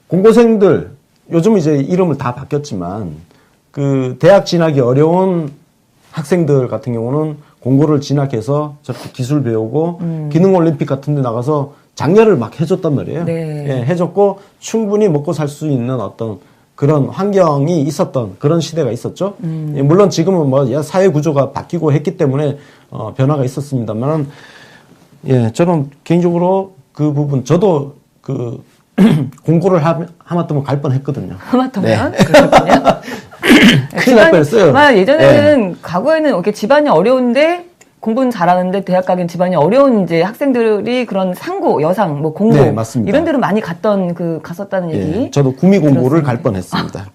공고생들 요즘 이제 이름을 다 바뀌었지만 그 대학 진학이 어려운 학생들 같은 경우는 공고를 진학해서 저렇게 기술 배우고 기능올림픽 같은 데 나가서 장려를 막 해줬단 말이에요. 네. 예, 해줬고 충분히 먹고 살 수 있는 어떤 그런 환경이 있었던 그런 시대가 있었죠. 예, 물론 지금은 뭐 사회 구조가 바뀌고 했기 때문에 변화가 있었습니다만, 예, 저는 개인적으로 그 부분 저도 그 공고를 하마터면 갈 뻔했거든요. 하마터면 네. 그렇군요. 큰일 날 뻔했어요. 예전에는 과거에는 이렇게 집안이 어려운데 공부는 잘하는데 대학 가긴 집안이 어려운 이제 학생들이 그런 상고, 여상, 뭐 공고 네, 맞습니다. 이런 데로 많이 갔었다는 얘기. 예, 저도 구미 공고를 들었습니다. 갈 뻔했습니다.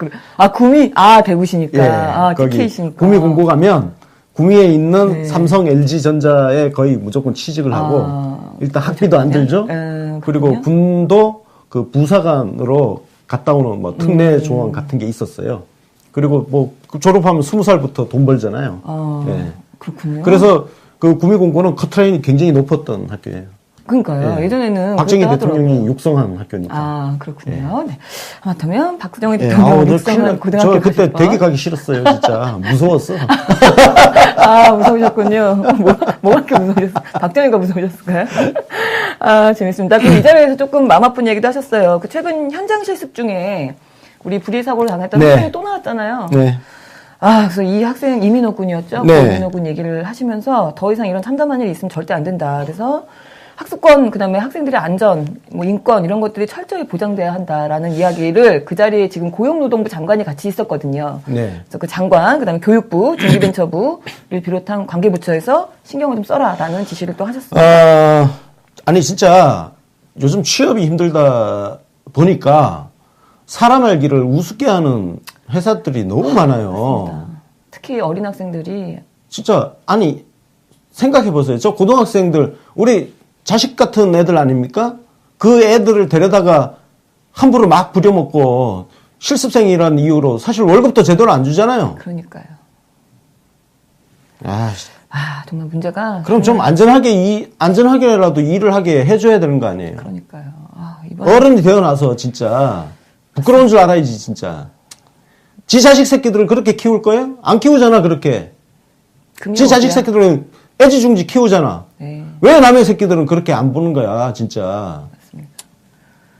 구미 대구시니까. 거기 TK시니까. 구미 공고 가면 구미에 있는 삼성, LG 전자에 거의 무조건 취직을 하고 일단 학비도 안 들죠. 그리고 군도 그 부사관으로 갔다 오는 뭐 특례 조항 같은 게 있었어요. 그리고 뭐 졸업하면 20살부터 돈 벌잖아요. 예. 그렇군요. 그래서 그 구미 공고는 커트라인이 굉장히 높았던 학교예요. 그러니까요. 예. 예전에는 박정희 그랬다 대통령이 하더라고요. 육성한 학교니까. 아, 그렇군요. 네. 하마터면 박정희 예, 대통령 저 육성한 고등학교 저 그때 가실 뻔. 대기 가기 싫었어요, 진짜. 무서웠어. 무서우셨군요. 뭐가 그렇게 무서우셨어요? 박정희가 무서우셨을까요? 재밌습니다. 이 자리에서 조금 마음 아픈 얘기도 하셨어요. 그 최근 현장 실습 중에 우리 불의 사고를 당했던 네. 학생이 또 나왔잖아요. 네. 그래서 이 학생 이민호 군이었죠. 네. 이민호 군 얘기를 하시면서 더 이상 이런 참담한 일이 있으면 절대 안 된다. 그래서 학습권, 그다음에 학생들의 안전, 뭐 인권 이런 것들이 철저히 보장돼야 한다라는 이야기를 그 자리에 지금 고용노동부 장관이 같이 있었거든요. 네. 그래서 그 장관, 그다음에 교육부, 중기벤처부를 비롯한 관계부처에서 신경을 좀 써라라는 지시를 또 하셨어요. 아니 진짜 요즘 취업이 힘들다 보니까 사람 알기를 우습게 하는 회사들이 너무 많아요. 맞습니다. 특히 어린 학생들이 진짜 아니 생각해 보세요. 저 고등학생들 우리 자식 같은 애들 아닙니까? 그 애들을 데려다가 함부로 막 부려먹고 실습생이라는 이유로 사실 월급도 제대로 안 주잖아요. 그러니까요. 아, 정말 문제가 그럼 좀 안전하게라도 일을 하게 해줘야 되는 거 아니에요? 그러니까요. 어른이 되어나서 진짜 부끄러운 줄 알아야지 진짜. 지 자식 새끼들을 그렇게 키울 거예요? 안 키우잖아 그렇게. 지 자식 새끼들은 애지중지 키우잖아. 네. 왜 남의 새끼들은 그렇게 안 보는 거야 진짜. 맞습니다.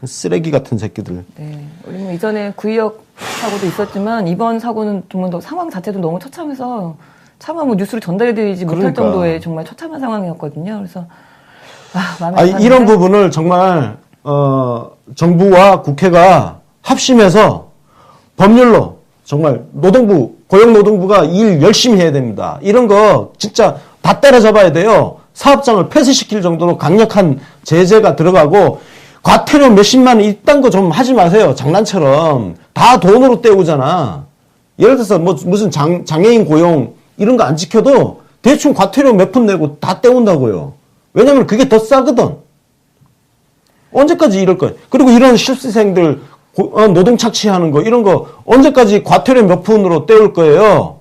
쓰레기 같은 새끼들. 네. 우리 뭐 이전에 구의역 사고도 있었지만 이번 사고는 정말 더 상황 자체도 너무 처참해서 차마 뭐 뉴스로 전달해드리지 못할 그러니까. 정도의 정말 처참한 상황이었거든요. 그래서 마음에 이런 부분을 정말 정부와 국회가 합심해서 법률로 정말 고용노동부가 일 열심히 해야 됩니다. 이런 거 진짜 다 때려잡아야 돼요. 사업장을 폐쇄시킬 정도로 강력한 제재가 들어가고 과태료 몇십만 원 이딴 거 좀 하지 마세요. 장난처럼. 다 돈으로 때우잖아. 예를 들어서 뭐 무슨 장애인 고용 이런 거 안 지켜도 대충 과태료 몇 푼 내고 다 때운다고요. 왜냐면 그게 더 싸거든. 언제까지 이럴 거예요. 그리고 이런 실습생들 노동 착취하는 거 이런 거 언제까지 과태료 몇 푼으로 때울 거예요.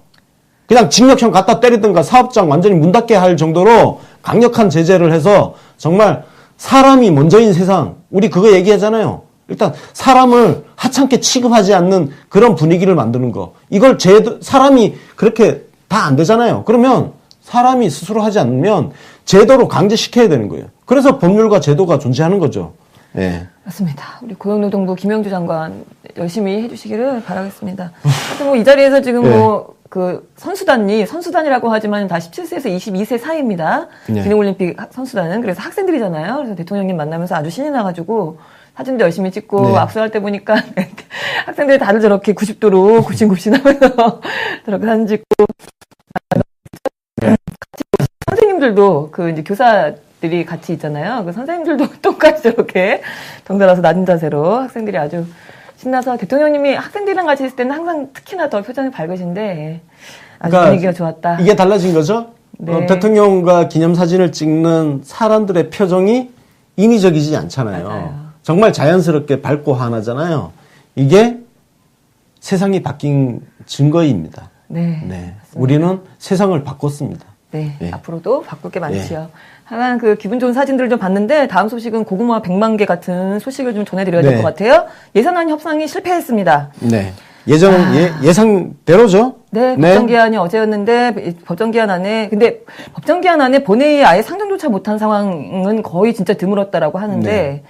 그냥 징역형 갖다 때리든가 사업장 완전히 문 닫게 할 정도로 강력한 제재를 해서 정말 사람이 먼저인 세상 우리 그거 얘기하잖아요. 일단 사람을 하찮게 취급하지 않는 그런 분위기를 만드는 거. 이걸 사람이 그렇게 다 안 되잖아요. 그러면 사람이 스스로 하지 않으면 제도로 강제시켜야 되는 거예요. 그래서 법률과 제도가 존재하는 거죠. 예. 맞습니다. 우리 고용노동부 김영주 장관 열심히 해주시기를 바라겠습니다. 하여튼 뭐 이 자리에서 지금 뭐 그 선수단이라고 하지만 다 17세에서 22세 사이입니다. 네. 기능올림픽 선수단은. 그래서 학생들이잖아요. 그래서 대통령님 만나면서 아주 신이 나가지고 사진도 열심히 찍고 네. 악수할 때 보니까 학생들이 다들 저렇게 90도로 굽신굽신하면서 저렇게 사진 찍고 선생님들도 그 이제 교사들이 같이 있잖아요. 그 선생님들도 똑같이 저렇게 덩달아서 낮은 자세로 학생들이 아주 신나서 대통령님이 학생들이랑 같이 있을 때는 항상 특히나 더 표정이 밝으신데 아주 그러니까 분위기가 좋았다. 이게 달라진 거죠? 네. 대통령과 기념사진을 찍는 사람들의 표정이 인위적이지 않잖아요. 맞아요. 정말 자연스럽게 밝고 환하잖아요. 이게 세상이 바뀐 증거입니다. 네. 네. 맞습니다. 우리는 세상을 바꿨습니다. 네, 예. 앞으로도 바꿀 게 많지요. 하여간 그 기분 좋은 사진들을 좀 봤는데 다음 소식은 고구마 100만 개 같은 소식을 좀 전해드려야 될 네. 것 같아요. 예산안 협상이 실패했습니다. 네. 예상대로죠. 네, 네. 법정기한이 어제였는데 법정기한 안에 근데 법정기한 안에 본회의에 아예 상정조차 못한 상황은 거의 진짜 드물었다라고 하는데 네.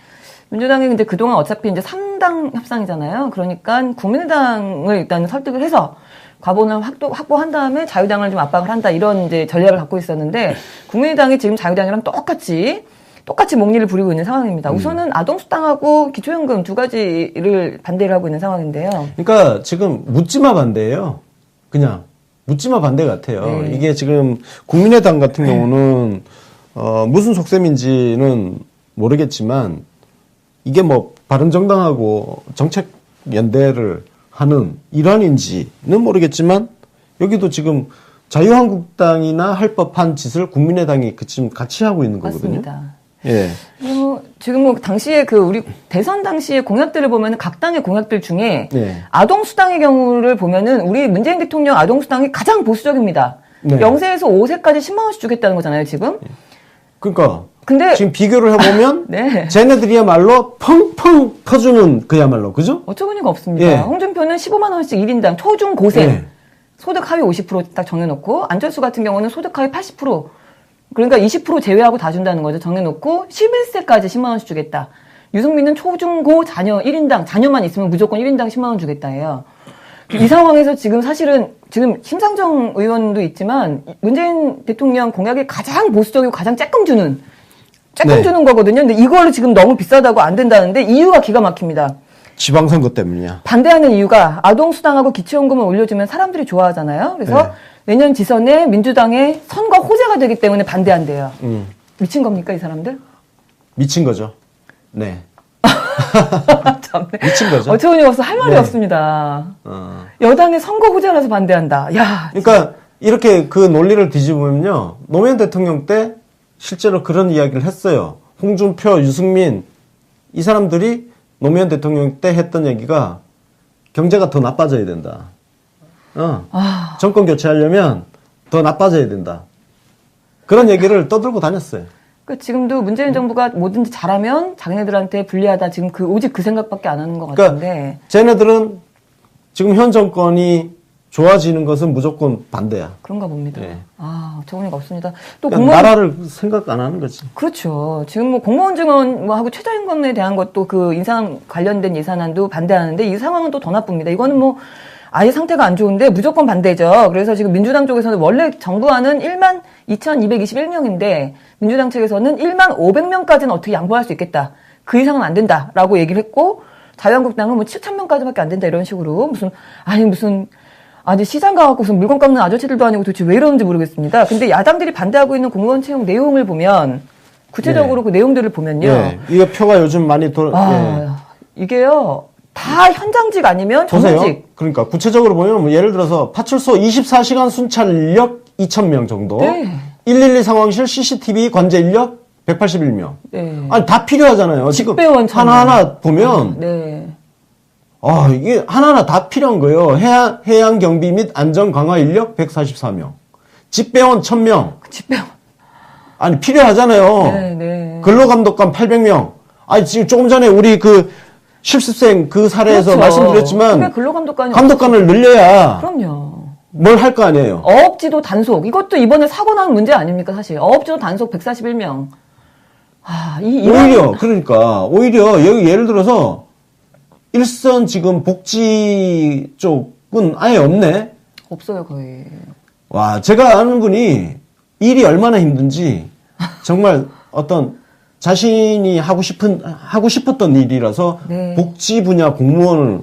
민주당이 근데 그동안 어차피 이제 3당 협상이잖아요. 그러니까 국민의당을 일단 설득을 해서 과반을 확보한 다음에 자유당을 좀 압박을 한다 이런 이제 전략을 갖고 있었는데 국민의당이 지금 자유당이랑 똑같이 목리를 부리고 있는 상황입니다. 우선은 아동수당하고 기초연금 두 가지를 반대를 하고 있는 상황인데요. 그러니까 지금 묻지마 반대예요. 그냥 묻지마 반대 같아요. 네. 이게 지금 국민의당 같은 경우는 무슨 속셈인지는 모르겠지만 이게 뭐 바른정당하고 정책 연대를 하는 일환인지는 모르겠지만 여기도 지금 자유한국당이나 할 법한 짓을 국민의당이 지금 같이 하고 있는 거거든요. 맞습니다. 예. 지금 뭐 당시에 우리 대선 당시의 공약들을 보면 각 당의 공약들 중에 네. 아동수당의 경우를 보면은 우리 문재인 대통령 아동수당이 가장 보수적입니다. 네. 0세에서 5세까지 10만 원씩 주겠다는 거잖아요, 지금. 그러니까 근데 지금 비교를 해보면 네. 쟤네들이야말로 펑펑 터주는 그야말로 그죠? 어처구니가 없습니다. 예. 홍준표는 15만 원씩 1인당 초중 고생 예. 소득 하위 50% 딱 정해놓고 안철수 같은 경우는 소득 하위 80% 그러니까 20% 제외하고 다 준다는 거죠. 정해놓고 11세까지 10만 원씩 주겠다. 유승민은 초중고 자녀 1인당 자녀만 있으면 무조건 1인당 10만 원 주겠다 해요. 이 상황에서 지금 사실은 지금 심상정 의원도 있지만 문재인 대통령 공약이 가장 보수적이고 가장 쬐끔 주는 네. 거거든요. 근데 이걸로 지금 너무 비싸다고 안 된다는데 이유가 기가 막힙니다. 지방선거 때문이야. 반대하는 이유가 아동수당하고 기초연금을 올려주면 사람들이 좋아하잖아요. 그래서 네. 내년 지선에 민주당의 선거 호재가 되기 때문에 반대한대요. 미친 겁니까, 이 사람들? 미친 거죠. 네. 참네. 미친 거죠. 어처구니 없어 할 말이 네. 없습니다. 여당의 선거 호재라서 반대한다. 야, 그러니까 이렇게 그 논리를 뒤집으면요. 노무현 대통령 때 실제로 그런 이야기를 했어요. 홍준표, 유승민 이 사람들이 노무현 대통령 때 했던 얘기가 경제가 더 나빠져야 된다. 정권 교체하려면 더 나빠져야 된다. 그런 얘기를 떠들고 다녔어요. 그러니까 지금도 문재인 정부가 뭐든지 잘하면 자기네들한테 불리하다. 지금 오직 그 생각밖에 안 하는 것 같은데. 그러니까 쟤네들은 지금 현 정권이 좋아지는 것은 무조건 반대야. 그런가 봅니다. 네. 어처구니가 없습니다. 또 그러니까 나라를 생각 안 하는 거지. 그렇죠. 지금 뭐 공무원 증원 하고 최저임금에 대한 것도 그 인상 관련된 예산안도 반대하는데 이 상황은 또 더 나쁩니다. 이거는 뭐 아예 상태가 안 좋은데 무조건 반대죠. 그래서 지금 민주당 쪽에서는 원래 정부안은 1만 2,221명인데 민주당 측에서는 1만 500명까지는 어떻게 양보할 수 있겠다. 그 이상은 안 된다라고 얘기를 했고 자유한국당은 뭐 7,000명까지밖에 안 된다 이런 식으로 시장 가갖고 무슨 물건 깎는 아저씨들도 아니고 도대체 왜 이러는지 모르겠습니다. 근데 야당들이 반대하고 있는 공무원 채용 내용을 보면 구체적으로 네. 그 내용들을 보면요. 예. 이거 표가 요즘 많이 이게요. 다 현장직 아니면 보세요. 전문직. 그러니까 구체적으로 보면 뭐 예를 들어서 파출소 24시간 순찰 인력 2,000명 정도. 네. 112 상황실 CCTV 관제 인력 181명. 네. 아니 다 필요하잖아요. 지금 직배원 하나하나 보면 네. 이게 하나하나 다 필요한 거예요. 해양 경비 및 안전 강화 인력 144명. 집배원 1,000명. 집배원. 아니 필요하잖아요. 네. 근로감독관 800명. 아니 지금 조금 전에 우리 그 실습생 그 사례에서 그렇죠. 말씀드렸지만 그게 근로감독관이 감독관을 늘려야 그럼요. 뭘 할 거 아니에요. 어업지도 단속. 이것도 이번에 사고 난 문제 아닙니까, 사실. 어업지도 단속 141명. 오히려 여기 예를 들어서 일선 지금 복지 쪽은 아예 없네. 없어요, 거의. 와, 제가 아는 분이 일이 얼마나 힘든지 정말 어떤 자신이 하고 싶었던 일이라서 네. 복지 분야 공무원을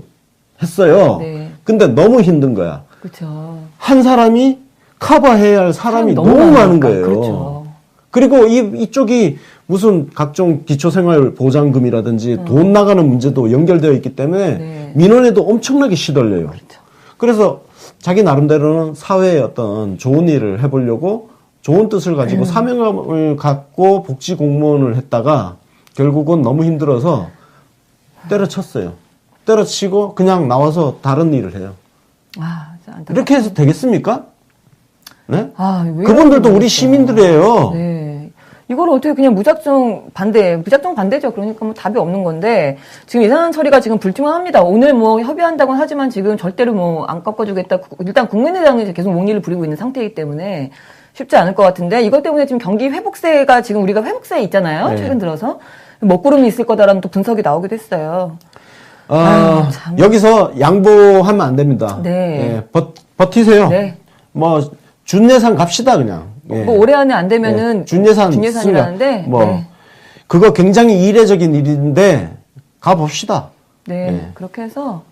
했어요. 네. 근데 너무 힘든 거야. 그렇죠. 한 사람이 커버해야 할 사람이 너무 많은 거예요. 그렇죠. 그리고 이쪽이 무슨 각종 기초생활보장금이라든지 돈 나가는 문제도 연결되어 있기 때문에 네. 민원에도 엄청나게 시달려요. 그렇죠. 그래서 자기 나름대로는 사회에 어떤 좋은 일을 해보려고 좋은 뜻을 가지고 사명감을 갖고 복지 공무원을 했다가 결국은 너무 힘들어서 때려쳤어요. 때려치고 그냥 나와서 다른 일을 해요. 진짜 안타깝다. 이렇게 해서 되겠습니까? 네? 왜 그분들도 이러는지 우리 모르겠어요. 시민들이에요. 네. 이걸 어떻게 그냥 무작정 반대죠. 그러니까 뭐 답이 없는 건데, 지금 예산 처리가 지금 불투명합니다. 오늘 뭐 협의한다고는 하지만 지금 절대로 뭐 안 꺾어주겠다. 일단 국민의당이 계속 목리를 부리고 있는 상태이기 때문에 쉽지 않을 것 같은데, 이것 때문에 지금 경기 회복세가 지금 우리가 회복세에 있잖아요. 네. 최근 들어서. 먹구름이 있을 거다라는 또 분석이 나오기도 했어요. 여기서 양보하면 안 됩니다. 네. 예, 버티세요. 네. 뭐, 준예산 갑시다, 그냥. 예. 뭐 올해 안에 안 되면은 준예산이라는데 뭐 네. 그거 굉장히 이례적인 일인데 가봅시다. 네, 네. 그렇게 해서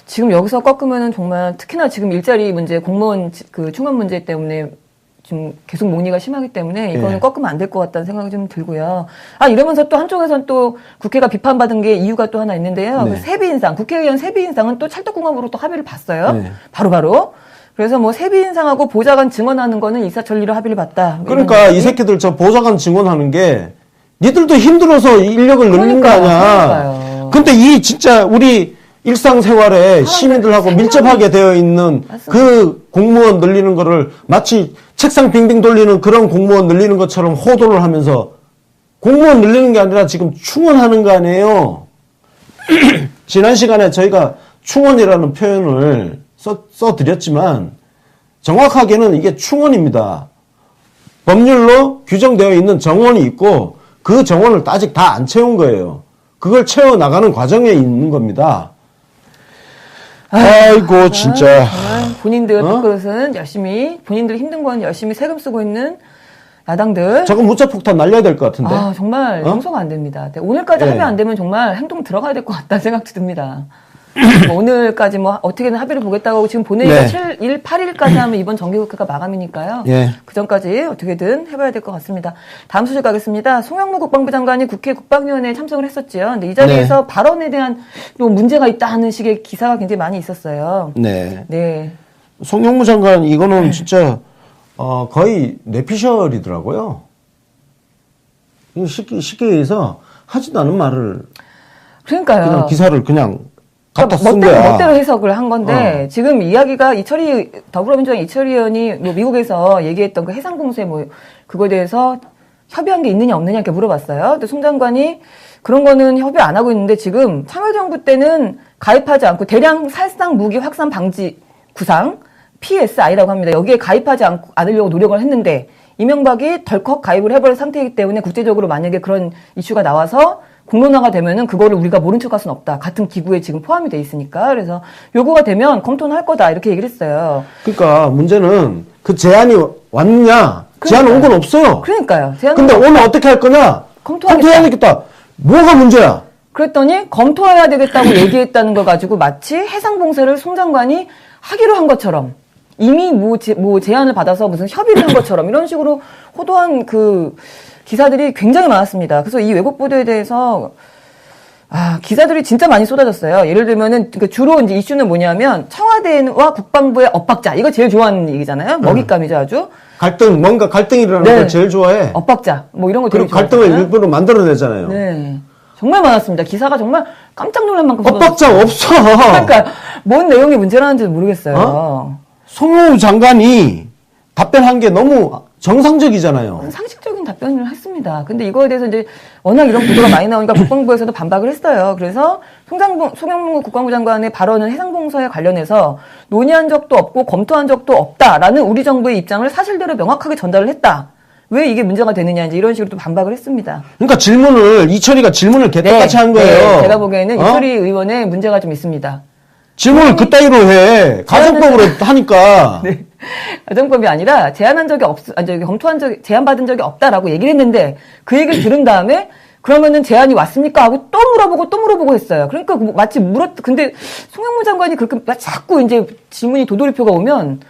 지금 여기서 꺾으면은 정말 특히나 지금 일자리 문제, 공무원 그 충원 문제 때문에 지금 계속 논의가 심하기 때문에 이거는 네. 꺾으면 안 될 것 같다는 생각이 좀 들고요. 이러면서 또 한쪽에서는 또 국회가 비판받은 게 이유가 또 하나 있는데요. 네. 그 세비 인상, 국회의원 세비 인상은 또 찰떡궁합으로 또 합의를 봤어요. 네. 바로바로. 그래서 뭐 세비 인상하고 보좌관 증언하는 거는 일사천리로 합의를 봤다. 뭐 이런 그러니까 이 얘기. 새끼들 저 보좌관 증언하는 게 니들도 힘들어서 인력을 늘리는 거 아니야. 그러니까요. 근데 이 진짜 우리 일상생활에 시민들하고 생각이- 밀접하게 되어 있는 맞습니다. 그 공무원 늘리는 거를 마치 책상 빙빙 돌리는 그런 공무원 늘리는 것처럼 호도를 하면서 공무원 늘리는 게 아니라 지금 충원하는 거 아니에요. 지난 시간에 저희가 충원이라는 표현을 써드렸지만 정확하게는 이게 충원입니다. 법률로 규정되어 있는 정원이 있고 그 정원을 아직 다 안 채운 거예요. 그걸 채워나가는 과정에 있는 겁니다. 아이고 진짜. 정말 본인들 밥그릇은 열심히, 본인들 힘든 건 열심히 세금 쓰고 있는 야당들. 저거 문자폭탄 날려야 될 것 같은데. 정말 용서가 안 됩니다. 네, 오늘까지 네. 합의 안 되면 정말 행동 들어가야 될 것 같다는 생각도 듭니다. 뭐 오늘까지 뭐 어떻게든 합의를 보겠다고 하고 지금 본회의가 네. 7일, 8일까지 하면 이번 정기국회가 마감이니까요. 예. 그 전까지 어떻게든 해봐야 될 것 같습니다. 다음 소식 가겠습니다. 송영무 국방부 장관이 국회 국방위원회에 참석을 했었지요. 근데 이 자리에서 발언에 대한 또 문제가 있다는 식의 기사가 굉장히 많이 있었어요. 네. 네. 송영무 장관 이거는 진짜 거의 뇌피셜이더라고요. 쉽게 얘기해서 하지도 않은 말을 그러니까요. 그냥 기사를 그냥 갖다 쓴 멋대로, 거야. 멋대로 해석을 한 건데, 지금 이야기가 더불어민주당 이철희 의원이 뭐 미국에서 얘기했던 그 해상공세 뭐, 그거에 대해서 협의한 게 있느냐 없느냐 이렇게 물어봤어요. 근데 송 장관이 그런 거는 협의 안 하고 있는데 지금 참여정부 때는 가입하지 않고 대량 살상 무기 확산 방지 구상, PSI라고 합니다. 여기에 가입하지 않으려고 노력을 했는데, 이명박이 덜컥 가입을 해버린 상태이기 때문에 국제적으로 만약에 그런 이슈가 나와서 공론화가 되면은 그거를 우리가 모른 척할 수는 없다. 같은 기구에 지금 포함이 돼 있으니까. 그래서 요구가 되면 검토는 할 거다. 이렇게 얘기를 했어요. 그러니까 문제는 그 제안이 왔느냐? 제안 온 건 없어요. 그러니까요. 근데 오늘 어떻게 할 거냐? 검토해야 되겠다. 뭐가 문제야? 그랬더니 검토해야 되겠다고 얘기했다는 걸 가지고 마치 해상봉쇄를 송 장관이 하기로 한 것처럼 이미 뭐 제안을 받아서 무슨 협의를 한 것처럼 이런 식으로 호도한 그 기사들이 굉장히 많았습니다. 그래서 이 왜곡 보도에 대해서 기사들이 진짜 많이 쏟아졌어요. 예를 들면은 주로 이제 이슈는 뭐냐면 청와대와 국방부의 엇박자 이거 제일 좋아하는 얘기잖아요. 먹잇감이죠 아주. 뭔가 갈등이 일어나는 걸 제일 좋아해. 엇박자 뭐 이런 거 되게 그리고 갈등을 좋아하잖아요. 일부러 만들어내잖아요. 네. 정말 많았습니다. 기사가 정말 깜짝 놀랄 만큼 엇박자 없어. 그러니까 뭔 내용이 문제라는지 모르겠어요. 송영무 장관이 답변한 게 너무 정상적이잖아요. 상식적인 답변을 했습니다. 근데 이거에 대해서 이제 워낙 이런 보도가 많이 나오니까 국방부에서도 반박을 했어요. 그래서 송영무 국방부 장관의 발언은 해상봉쇄에 관련해서 논의한 적도 없고 검토한 적도 없다라는 우리 정부의 입장을 사실대로 명확하게 전달을 했다. 왜 이게 문제가 되느냐 이제 이런 식으로 또 반박을 했습니다. 그러니까 이철이가 질문을 개떡같이 한 거예요. 네, 제가 보기에는 이철희 의원의 문제가 좀 있습니다. 질문을 그따위로 해. 가정법으로 하니까. 네. 가정법이 아니라 제안받은 적이 없다라고 얘기를 했는데 그 얘기를 들은 다음에 그러면은 제안이 왔습니까? 하고 또 물어보고 했어요. 그러니까 마치 근데 송영무 장관이 그렇게 자꾸 이제 질문이 도돌이표가 오면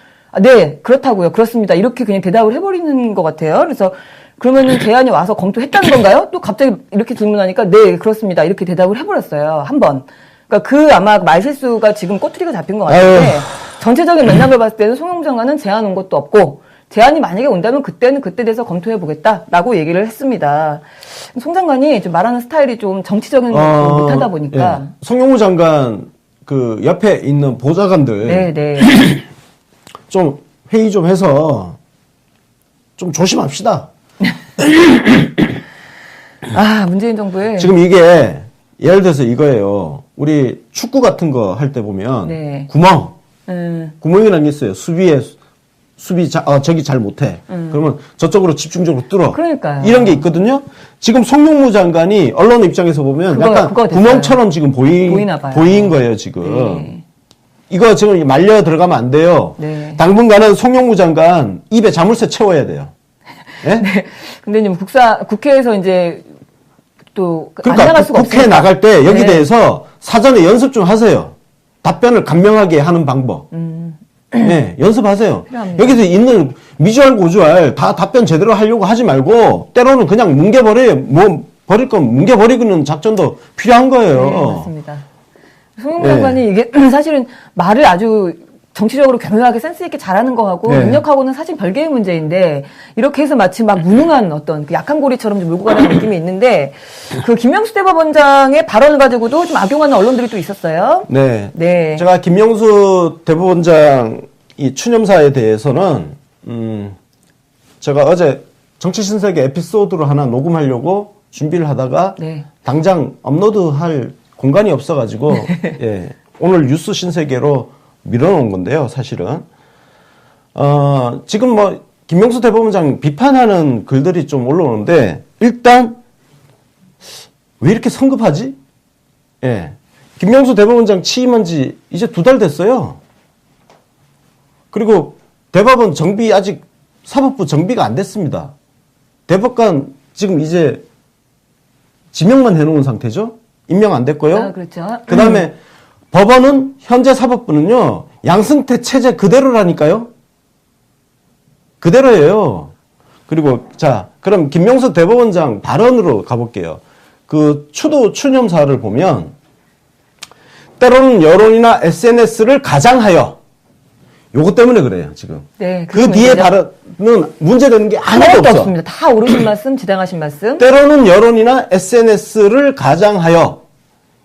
네, 그렇다고요. 그렇습니다. 이렇게 그냥 대답을 해버리는 것 같아요. 그래서 그러면은 제안이 와서 검토했다는 건가요? 또 갑자기 이렇게 질문하니까 네, 그렇습니다. 이렇게 대답을 해버렸어요. 한 번. 그러니까 아마 말실수가 지금 꼬투리가 잡힌 것 같은데 전체적인 맥락을 봤을 때는 송영무 장관은 제안 온 것도 없고 제안이 만약에 온다면 그때는 그때 돼서 검토해 보겠다라고 얘기를 했습니다. 송 장관이 좀 말하는 스타일이 좀 정치적인 걸 못하다 보니까 예. 송영무 장관 그 옆에 있는 보좌관들 네. 좀 회의 좀 해서 좀 조심합시다. 문재인 정부에. 지금 이게 예를 들어서 이거예요. 우리 축구 같은 거 할 때 보면 네. 구멍이라는 게 있어요. 저기 잘 못해. 그러면 저쪽으로 집중적으로 뚫어. 그러니까요. 이런 게 있거든요. 지금 송영무 장관이 언론 입장에서 보면 약간 구멍처럼 지금 보인 거예요, 지금. 네. 이거 지금 말려 들어가면 안 돼요. 네. 당분간은 송영무 장관 입에 자물쇠 채워야 돼요. 예? 네. 근데 지금 국회에서 이제 또 안 그러니까 나갈 수가 국회 없으니까. 나갈 때 여기 네. 대해서 사전에 연습 좀 하세요. 답변을 간명하게 하는 방법. 네, 연습하세요. 필요합니다. 여기서 있는 미주알 고주알 다 답변 제대로 하려고 하지 말고 때로는 그냥 뭉개버려요. 뭐 버릴 건 뭉개버리는 작전도 필요한 거예요. 네, 맞습니다. 송영무 네. 장관이 이게 사실은 말을 아주 정치적으로 교묘하게 센스 있게 잘하는 거하고 네. 능력하고는 사실 별개의 문제인데 이렇게 해서 마치 막 무능한 어떤 그 약한 고리처럼 좀 몰고 가는 느낌이 있는데 그 김명수 대법원장의 발언을 가지고도 좀 악용하는 언론들이 또 있었어요. 네. 네. 제가 김명수 대법원장 이 추념사에 대해서는 제가 어제 정치신세계 에피소드로 하나 녹음하려고 준비를 하다가 네. 당장 업로드할 공간이 없어가지고 예, 오늘 뉴스 신세계로 밀어놓은 건데요, 사실은. 지금 뭐, 김명수 대법원장 비판하는 글들이 좀 올라오는데, 일단, 왜 이렇게 성급하지? 예. 김명수 대법원장 취임한 지 이제 2달 됐어요. 그리고 대법원 정비 아직 사법부 정비가 안 됐습니다. 대법관 지금 이제 지명만 해놓은 상태죠? 임명 안 됐고요. 그렇죠. 그 다음에 법원은 현재 사법부는요. 양승태 체제 그대로라니까요. 그대로예요. 그리고 자 그럼 김명수 대법원장 발언으로 가볼게요. 그 추념사를 보면 때로는 여론이나 SNS를 가장하여 요거 때문에 그래요 지금. 네, 그 뒤에 발언은 문제되는 게 하나도 없어. 없습니다. 다 옳으신 말씀, 지당하신 말씀. 때로는 여론이나 SNS를 가장하여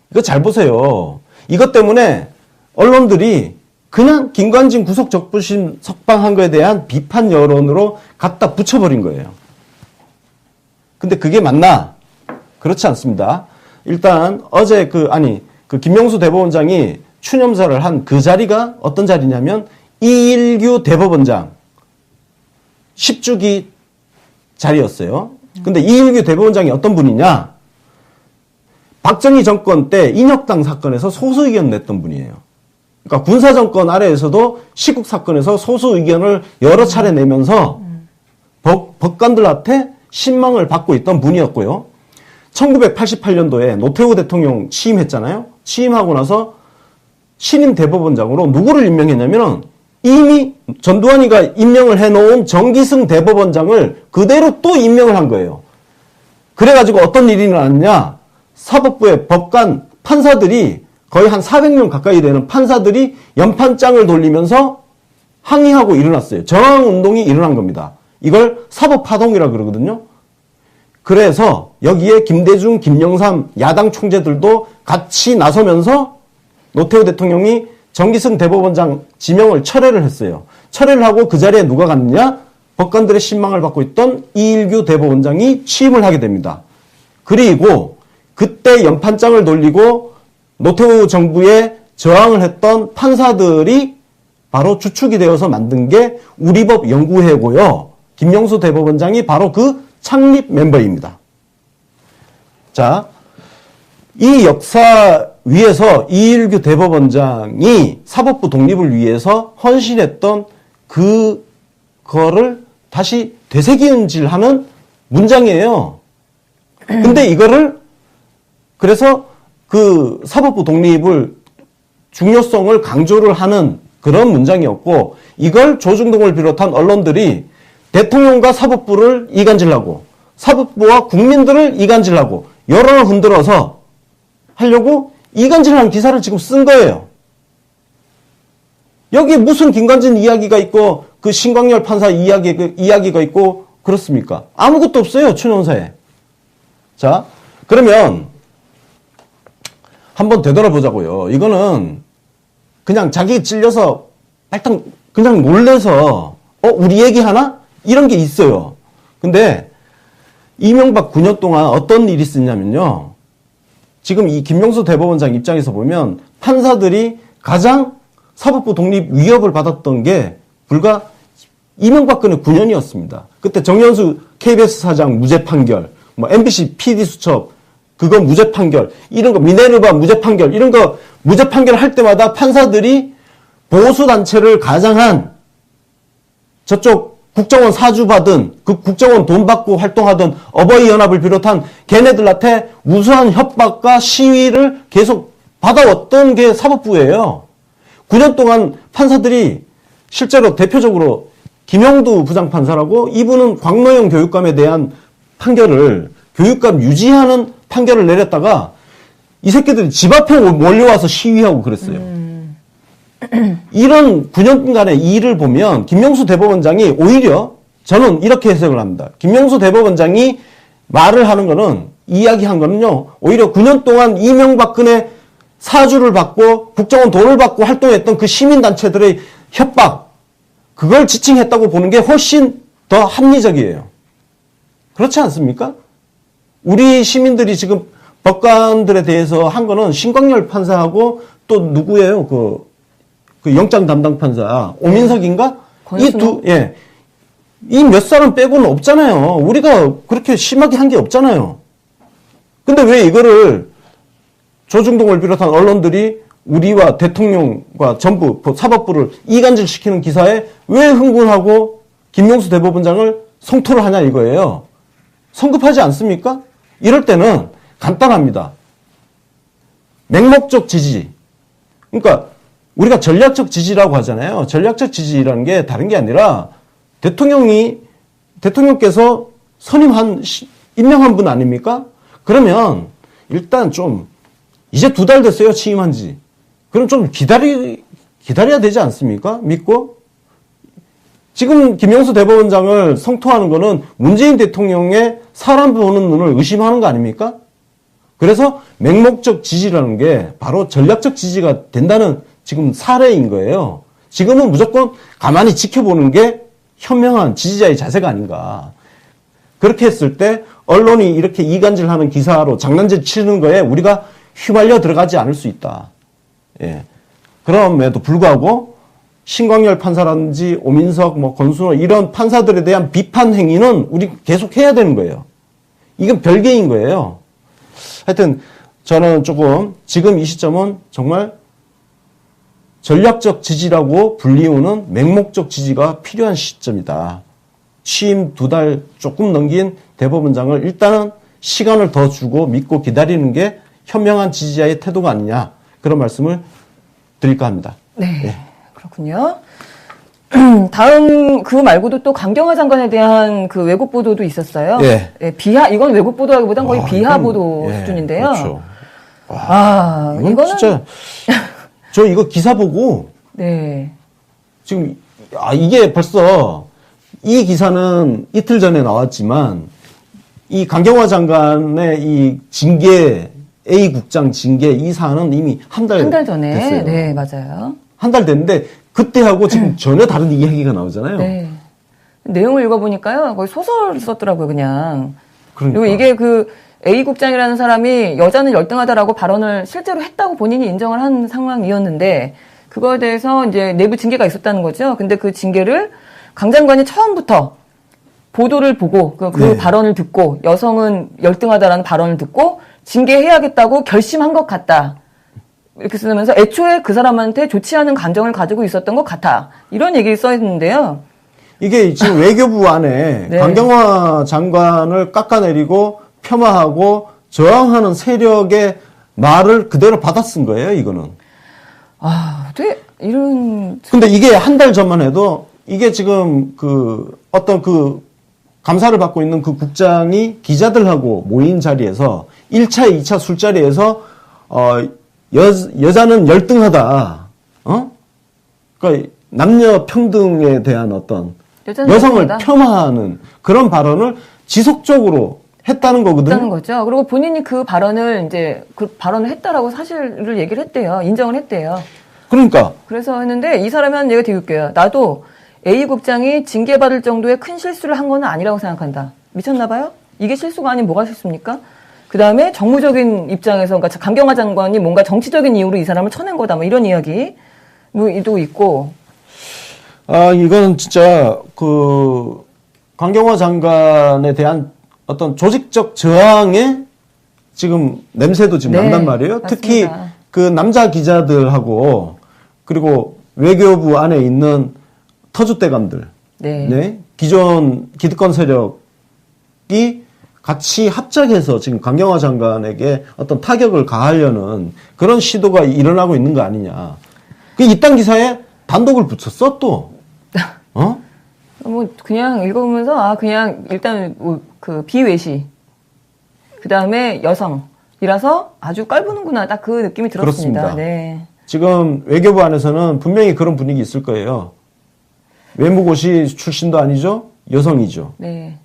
이거 잘 보세요. 이것 때문에 언론들이 그냥 김관진 구속 적부심 석방한 거에 대한 비판 여론으로 갖다 붙여버린 거예요. 근데 그게 맞나? 그렇지 않습니다. 일단 어제 그 김명수 대법원장이 추념사를 한 그 자리가 어떤 자리냐면 이일규 대법원장 10주기 자리였어요. 근데 이일규 대법원장이 어떤 분이냐? 박정희 정권 때 인혁당 사건에서 소수 의견 냈던 분이에요. 그러니까 군사 정권 아래에서도 시국 사건에서 소수 의견을 여러 차례 내면서 법관들한테 신망을 받고 있던 분이었고요. 1988년도에 노태우 대통령 취임했잖아요. 취임하고 나서 신임 대법원장으로 누구를 임명했냐면 이미 전두환이가 임명을 해놓은 정기승 대법원장을 그대로 또 임명을 한 거예요. 그래가지고 어떤 일이 일어났냐? 사법부의 법관 판사들이 거의 한 400명 가까이 되는 판사들이 연판장을 돌리면서 항의하고 일어났어요. 저항운동이 일어난 겁니다. 이걸 사법파동이라고 그러거든요. 그래서 여기에 김대중, 김영삼 야당 총재들도 같이 나서면서 노태우 대통령이 정기승 대법원장 지명을 철회를 했어요. 철회를 하고 그 자리에 누가 갔느냐? 법관들의 신망을 받고 있던 이일규 대법원장이 취임을 하게 됩니다. 그리고 그때 연판장을 돌리고 노태우 정부에 저항을 했던 판사들이 바로 주축이 되어서 만든 게 우리법 연구회고요. 김명수 대법원장이 바로 그 창립 멤버입니다. 자, 이 역사 위에서 이일규 대법원장이 사법부 독립을 위해서 헌신했던 그거를 다시 되새김질하는 문장이에요. 근데 이거를 그래서 그 사법부 독립을 중요성을 강조를 하는 그런 문장이었고 이걸 조중동을 비롯한 언론들이 대통령과 사법부를 이간질하고 사법부와 국민들을 이간질하고 여론을 흔들어서 하려고 이간질하는 기사를 지금 쓴 거예요. 여기 무슨 김관진 이야기가 있고 그 신광열 판사 이야기가 있고 그렇습니까? 아무것도 없어요. 추념사에. 자, 그러면 한번 되돌아보자고요. 이거는 그냥 자기 찔려서 일단 그냥 놀래서 우리 얘기하나? 이런 게 있어요. 근데 이명박 9년 동안 어떤 일이 있었냐면요. 지금 이 김명수 대법원장 입장에서 보면 판사들이 가장 사법부 독립 위협을 받았던 게 불과 이명박근혜 9년이었습니다. 그때 정연수 KBS 사장 무죄 판결, 뭐 MBC PD 수첩 그거 무죄 판결, 이런 거 미네르바 무죄 판결, 이런 거 무죄 판결 할 때마다 판사들이 보수 단체를 가장한 저쪽 국정원 사주 받은 그 국정원 돈 받고 활동하던 어버이 연합을 비롯한 걔네들한테 우수한 협박과 시위를 계속 받아왔던 게 사법부예요. 9년 동안 판사들이 실제로 대표적으로 김영두 부장판사라고 이분은 광노영 교육감에 대한 판결을 교육감 유지하는 판결을 내렸다가 이 새끼들이 집 앞에 몰려와서 시위하고 그랬어요. 이런 9년간의 일을 보면 김명수 대법원장이 오히려 저는 이렇게 해석을 합니다. 김명수 대법원장이 말을 하는 거는 이야기한 거는요. 오히려 9년 동안 이명박근혜 사주를 받고 국정원 돈을 받고 활동했던 그 시민단체들의 협박 그걸 지칭했다고 보는 게 훨씬 더 합리적이에요. 그렇지 않습니까? 우리 시민들이 지금 법관들에 대해서 한 거는 신광열 판사하고 또 누구예요? 그 영장 담당 판사 오민석인가? 이 몇 사람 빼고는 없잖아요. 우리가 그렇게 심하게 한 게 없잖아요. 근데 왜 이거를 조중동을 비롯한 언론들이 우리와 대통령과 정부, 사법부를 이간질시키는 기사에 왜 흥분하고 김명수 대법원장을 성토를 하냐 이거예요. 성급하지 않습니까? 이럴 때는 간단합니다. 맹목적 지지. 그러니까 우리가 전략적 지지라고 하잖아요. 전략적 지지라는 게 다른 게 아니라 대통령께서 임명한 분 아닙니까? 그러면 일단 좀 이제 2달 됐어요. 취임한 지. 그럼 좀 기다려야 되지 않습니까? 믿고. 지금 김명수 대법원장을 성토하는 거는 문재인 대통령의 사람 보는 눈을 의심하는 거 아닙니까? 그래서 맹목적 지지라는 게 바로 전략적 지지가 된다는 지금 사례인 거예요. 지금은 무조건 가만히 지켜보는 게 현명한 지지자의 자세가 아닌가. 그렇게 했을 때 언론이 이렇게 이간질하는 기사로 장난질 치는 거에 우리가 휘말려 들어가지 않을 수 있다. 예. 그럼에도 불구하고 신광열 판사라든지 오민석, 권순호 이런 판사들에 대한 비판 행위는 우리 계속 해야 되는 거예요. 이건 별개인 거예요. 하여튼 저는 조금 지금 이 시점은 정말 전략적 지지라고 불리우는 맹목적 지지가 필요한 시점이다. 취임 2달 조금 넘긴 대법원장을 일단은 시간을 더 주고 믿고 기다리는 게 현명한 지지자의 태도가 아니냐. 그런 말씀을 드릴까 합니다. 네. 네. 그렇군요. 다음 그 말고도 또 강경화 장관에 대한 그 왜곡 보도도 있었어요. 예. 예, 이건 왜곡 보도라기보단 거의 비하 보도 수준인데요. 그렇죠. 이거는 진짜 저 이거 기사 보고 네. 지금 이게 벌써 이 기사는 이틀 전에 나왔지만 이 강경화 장관의 이 징계 A 국장 징계 이 사안은 이미 한 달 전에 됐어요. 네, 맞아요. 한 달 됐는데 그때하고 지금 전혀 다른 이야기가 나오잖아요. 네. 내용을 읽어보니까요, 거의 소설 썼더라고요, 그냥. 그러니까. 그리고 이게 그 A 국장이라는 사람이 여자는 열등하다라고 발언을 실제로 했다고 본인이 인정을 한 상황이었는데 그거에 대해서 이제 내부 징계가 있었다는 거죠. 근데 그 징계를 강 장관이 처음부터 보도를 보고 그 발언을 듣고 여성은 열등하다라는 발언을 듣고 징계해야겠다고 결심한 것 같다. 이렇게 쓰면서 애초에 그 사람한테 좋지 않은 감정을 가지고 있었던 것 같아. 이런 얘기를 써 있는데요. 이게 지금 외교부 안에 네. 강경화 장관을 깎아내리고 폄하하고 저항하는 세력의 말을 그대로 받아 쓴 거예요, 이거는. 어떻게 이런. 근데 이게 한 달 전만 해도 이게 지금 어떤 감사를 받고 있는 그 국장이 기자들하고 모인 자리에서 1차, 2차 술자리에서 여자는 열등하다. 그러니까 남녀 평등에 대한 어떤 여성을 열등하다. 폄하하는 그런 발언을 지속적으로 했다는 거거든요. 했다는 거죠. 그리고 본인이 그 발언을 했다라고 사실을 얘기를 했대요. 인정을 했대요. 그러니까. 그래서 했는데 이 사람이 하는 얘기가 되게 웃겨요. 나도 A 국장이 징계받을 정도의 큰 실수를 한 건 아니라고 생각한다. 미쳤나 봐요? 이게 실수가 아닌 뭐가 실수입니까? 그 다음에 정무적인 입장에서, 그러니까 강경화 장관이 뭔가 정치적인 이유로 이 사람을 쳐낸 거다, 뭐 이런 이야기, 도 있고. 이건 진짜, 강경화 장관에 대한 어떤 조직적 저항의 지금 냄새도 지금 네, 난단 말이에요. 맞습니다. 특히 그 남자 기자들하고, 그리고 외교부 안에 있는 터줏대감들, 네. 기존 기득권 세력이 같이 합작해서 지금 강경화 장관에게 어떤 타격을 가하려는 그런 시도가 일어나고 있는 거 아니냐. 이딴 기사에 단독을 붙였어, 또. 뭐, 그냥 읽어보면서, 그냥, 일단, 비외시. 그 다음에 여성이라서 아주 깔보는구나. 딱 그 느낌이 들었습니다. 그렇습니다. 네. 지금 외교부 안에서는 분명히 그런 분위기 있을 거예요. 외무고시 출신도 아니죠? 여성이죠. 네.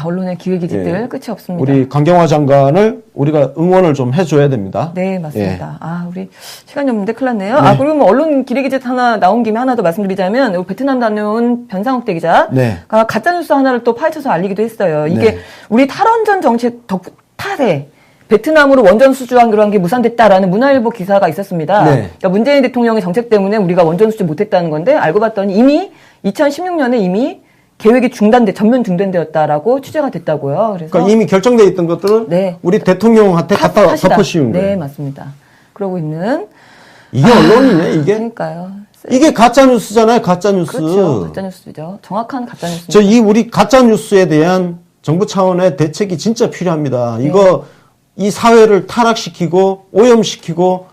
언론의 기획이직들 끝이 없습니다. 우리 강경화 장관을 우리가 응원을 좀 해줘야 됩니다. 네, 맞습니다. 우리 시간이 없는데 큰일 났네요. 네. 그리고 뭐 언론 기획이직 하나 나온 김에 하나 더 말씀드리자면, 우리 베트남 다녀온 변상욱대 기자가 가짜뉴스 하나를 또 파헤쳐서 알리기도 했어요. 이게 우리 탈원전 정책 탓에 베트남으로 원전 수주하기로 한 게 무산됐다라는 문화일보 기사가 있었습니다. 그러니까 문재인 대통령의 정책 때문에 우리가 원전 수주 못했다는 건데, 알고 봤더니 이미 2016년에 이미 계획이 전면 중단되었다라고 취재가 됐다고요. 그래서 그러니까 이미 결정되어 있던 것들을 우리 대통령한테 갖다 덮어씌운 거예요. 네, 맞습니다. 그러고 있는 이게 언론이네, 이게. 그러니까요. 이게 가짜뉴스잖아요, 가짜뉴스. 그렇죠. 가짜뉴스죠. 정확한 가짜뉴스. 우리 가짜뉴스에 대한 정부 차원의 대책이 진짜 필요합니다. 이 사회를 타락시키고, 오염시키고,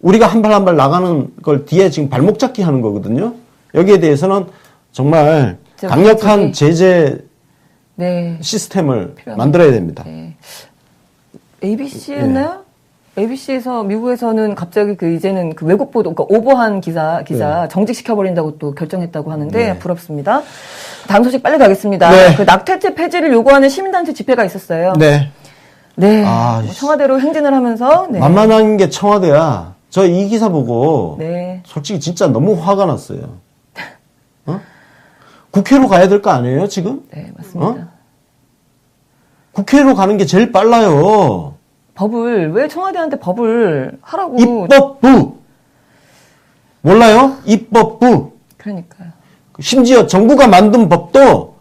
우리가 한 발 한 발 나가는 걸 뒤에 지금 발목 잡기 하는 거거든요. 여기에 대해서는 정말 강력한 제재 시스템을 만들어야 됩니다. 네. ABC였나요? ABC에서 미국에서는 갑자기 이제는 외국 보도, 그러니까 오버한 기사 정직시켜버린다고 또 결정했다고 하는데 부럽습니다. 다음 소식 빨리 가겠습니다. 낙태죄 폐지를 요구하는 시민단체 집회가 있었어요. 뭐 청와대로 행진을 하면서 만만한 게 청와대야. 저 이 기사 보고 솔직히 진짜 너무 화가 났어요. 국회로 가야 될 거 아니에요, 지금? 네, 맞습니다. 국회로 가는 게 제일 빨라요. 왜 청와대한테 법을 하라고. 입법부! 몰라요? 입법부. 그러니까요. 심지어 정부가 만든 법도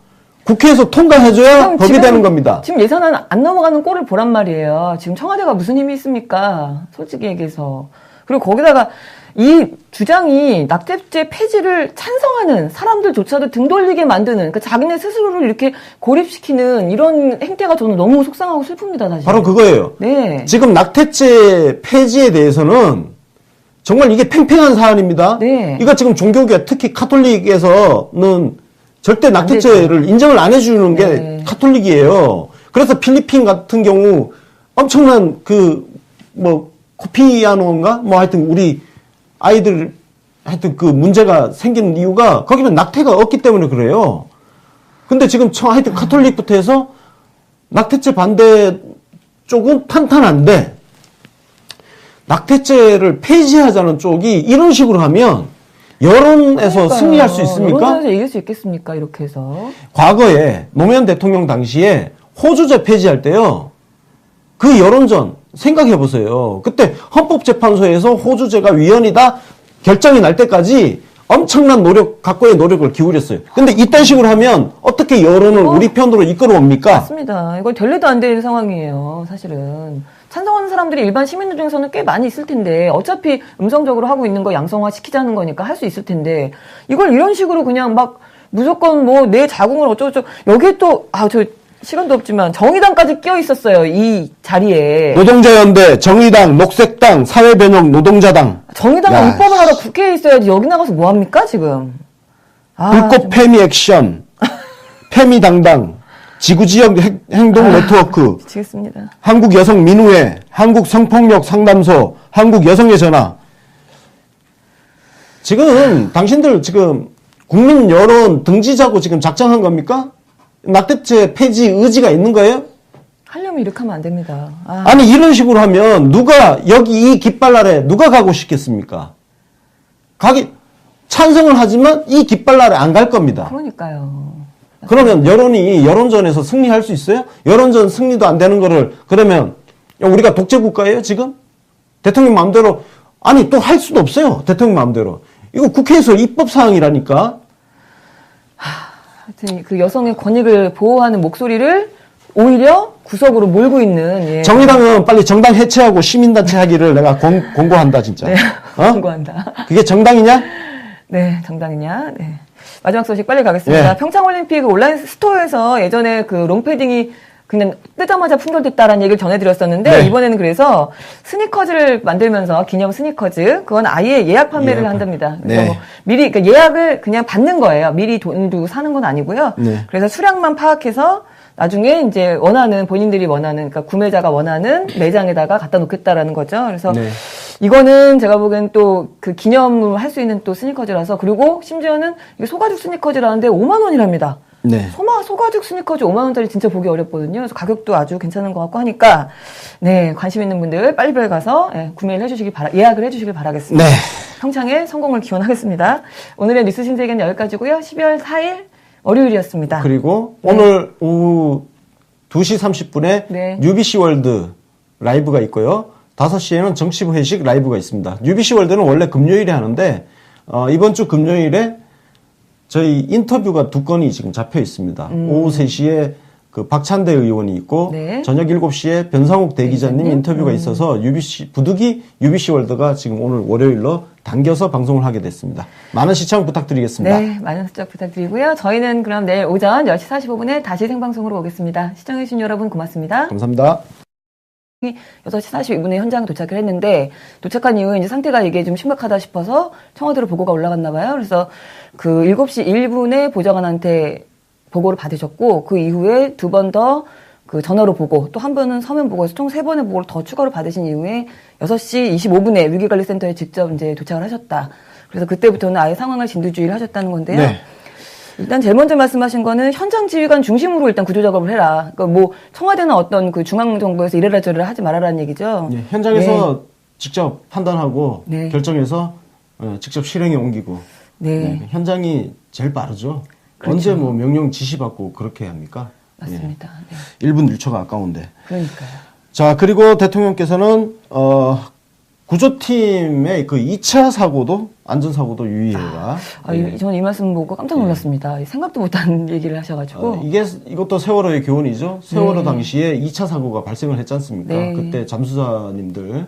국회에서 통과해줘야 법이 되는 겁니다. 지금 예산안 안 넘어가는 꼴을 보란 말이에요. 지금 청와대가 무슨 힘이 있습니까? 솔직히 얘기해서. 그리고 거기다가 이 주장이 낙태죄 폐지를 찬성하는 사람들조차도 등 돌리게 만드는, 그러니까 자기네 스스로를 이렇게 고립시키는 이런 행태가 저는 너무 속상하고 슬픕니다, 사실. 바로 그거예요. 지금 낙태죄 폐지에 대해서는 정말 이게 팽팽한 사안입니다. 이거 지금 종교계, 특히 카톨릭에서는 절대 낙태죄를 인정을 안 해주는 게 카톨릭이에요. 그래서 필리핀 같은 경우 엄청난 코피아노인가? 하여튼 우리 아이들 하여튼 문제가 생기는 이유가 거기는 낙태가 없기 때문에 그래요. 근데 지금 하여튼 카톨릭부터 해서 낙태죄 반대 쪽은 탄탄한데 낙태죄를 폐지하자는 쪽이 이런 식으로 하면 여론에서 승리할 수 있습니까? 여론에서 이길 수 있겠습니까? 이렇게 해서. 과거에 노무현 대통령 당시에 호주제 폐지할 때요. 그 여론전 생각해보세요. 그때 헌법재판소에서 호주제가 위헌이다 결정이 날 때까지 엄청난 각고의 노력을 기울였어요. 근데 이딴 식으로 하면 어떻게 여론을 우리 편으로 이끌어옵니까? 맞습니다. 이건 될 리도 안 될 상황이에요, 사실은. 찬성하는 사람들이 일반 시민들 중에서는 꽤 많이 있을 텐데, 어차피 음성적으로 하고 있는 거 양성화 시키자는 거니까 할 수 있을 텐데, 이걸 이런 식으로 그냥 무조건 내 자궁을 어쩌고저쩌고, 여기에 또, 시간도 없지만 정의당까지 끼어 있었어요. 이 자리에. 노동자연대, 정의당, 녹색당, 사회변형 노동자당. 정의당은 입법을 하러 국회에 있어야지 여기 나가서 뭐 합니까 지금? 불꽃 페미 액션, 페미당당, 지구지역 행동 네트워크, 미치겠습니다. 한국여성민우회, 한국성폭력 상담소, 한국여성의 전화. 지금 당신들 지금 국민 여론 등지자고 지금 작정한 겁니까? 낙태죄 폐지 의지가 있는 거예요? 하려면 이렇게 하면 안 됩니다. 아니 이런 식으로 하면 여기 이 깃발 아래 누가 가고 싶겠습니까? 찬성을 하지만 이 깃발 아래 안 갈 겁니다. 그러니까요. 그러면 여론전에서 승리할 수 있어요? 여론전 승리도 안 되는 거를 그러면 우리가 독재 국가예요 지금? 대통령 마음대로 아니 또 할 수도 없어요. 대통령 마음대로. 이거 국회에서 입법 사항이라니까. 하여튼 그 여성의 권익을 보호하는 목소리를 오히려 구석으로 몰고 있는. 예. 정의당은 빨리 정당 해체하고 시민단체 하기를 내가 공고한다 진짜. 네, 어? 공고한다. 그게 정당이냐? 네, 정당이냐? 네. 마지막 소식 빨리 가겠습니다. 예. 평창올림픽 온라인 스토어에서 예전에 그 롱패딩이 그냥 뜨자마자 품절됐다라는 얘기를 전해드렸었는데 네. 이번에는 그래서 스니커즈를 만들면서 기념 스니커즈 그건 아예 예약 판매를 한답니다. 그래서 네. 뭐 미리 그러니까 예약을 그냥 받는 거예요. 미리 돈 주고 사는 건 아니고요. 네. 그래서 수량만 파악해서 나중에 이제 본인들이 원하는 그러니까 구매자가 원하는 매장에다가 갖다 놓겠다라는 거죠. 그래서 네. 이거는 제가 보기엔 또 그 기념으로 할 수 있는 또 스니커즈라서 그리고 심지어는 이게 소가죽 스니커즈라는데 5만 원이랍니다. 네. 소가죽 스니커즈 5만 원짜리 진짜 보기 어렵거든요. 그래서 가격도 아주 괜찮은 것 같고 하니까 네 관심 있는 분들 빨리빨리 가서 구매를 예약을 해주시길 바라겠습니다. 네. 평창의 성공을 기원하겠습니다. 오늘의 뉴스 신세계는 여기까지고요. 12월 4일 월요일이었습니다. 그리고 오늘 오후 2시 30분에 네. UBC 월드 라이브가 있고요. 5시에는 정치부 회식 라이브가 있습니다. UBC 월드는 원래 금요일에 하는데 이번 주 금요일에 저희 인터뷰가 2건이 지금 잡혀 있습니다. 오후 3시에 그 박찬대 의원이 있고 네. 저녁 7시에 변상욱 대기자님 대기자님? 인터뷰가 있어서 부득이 UBC 월드가 지금 오늘 월요일로 당겨서 방송을 하게 됐습니다. 많은 시청 부탁드리겠습니다. 네, 많은 시청 부탁드리고요. 저희는 그럼 내일 오전 10시 45분에 다시 생방송으로 오겠습니다. 시청해주신 여러분 고맙습니다. 감사합니다. 6시 42분에 현장에 도착을 했는데 도착한 이후에 이제 상태가 이게 좀 심각하다 싶어서 청와대로 보고가 올라갔나 봐요. 그래서 그 7시 1분에 보좌관한테 보고를 받으셨고 그 이후에 2번 더 그 전화로 보고 또 한 번은 서면 보고에서 총 3번의 보고를 더 추가로 받으신 이후에 6시 25분에 위기관리센터에 직접 이제 도착을 하셨다. 그래서 그때부터는 아예 상황을 진두지휘를 하셨다는 건데요. 네. 일단 제일 먼저 말씀하신 거는 현장 지휘관 중심으로 일단 구조 작업을 해라. 그러니까 뭐 청와대나 어떤 그 중앙 정부에서 이래라 저래라 하지 말아라는 얘기죠. 네, 현장에서 직접 판단하고 네. 결정해서 직접 실행에 옮기고 네. 현장이 제일 빠르죠. 그렇죠. 언제 뭐 명령 지시받고 그렇게 합니까? 맞습니다. 네. 1분 1초가 아까운데. 그러니까요. 자, 그리고 대통령께서는 구조팀의 그 2차 사고도 안전사고도 유의해라. 저는 이 말씀 보고 깜짝 놀랐습니다. 생각도 못한 얘기를 하셔가지고. 이것도 세월호의 교훈이죠. 세월호 네. 당시에 2차 사고가 발생을 했지 않습니까? 네. 그때 잠수사님들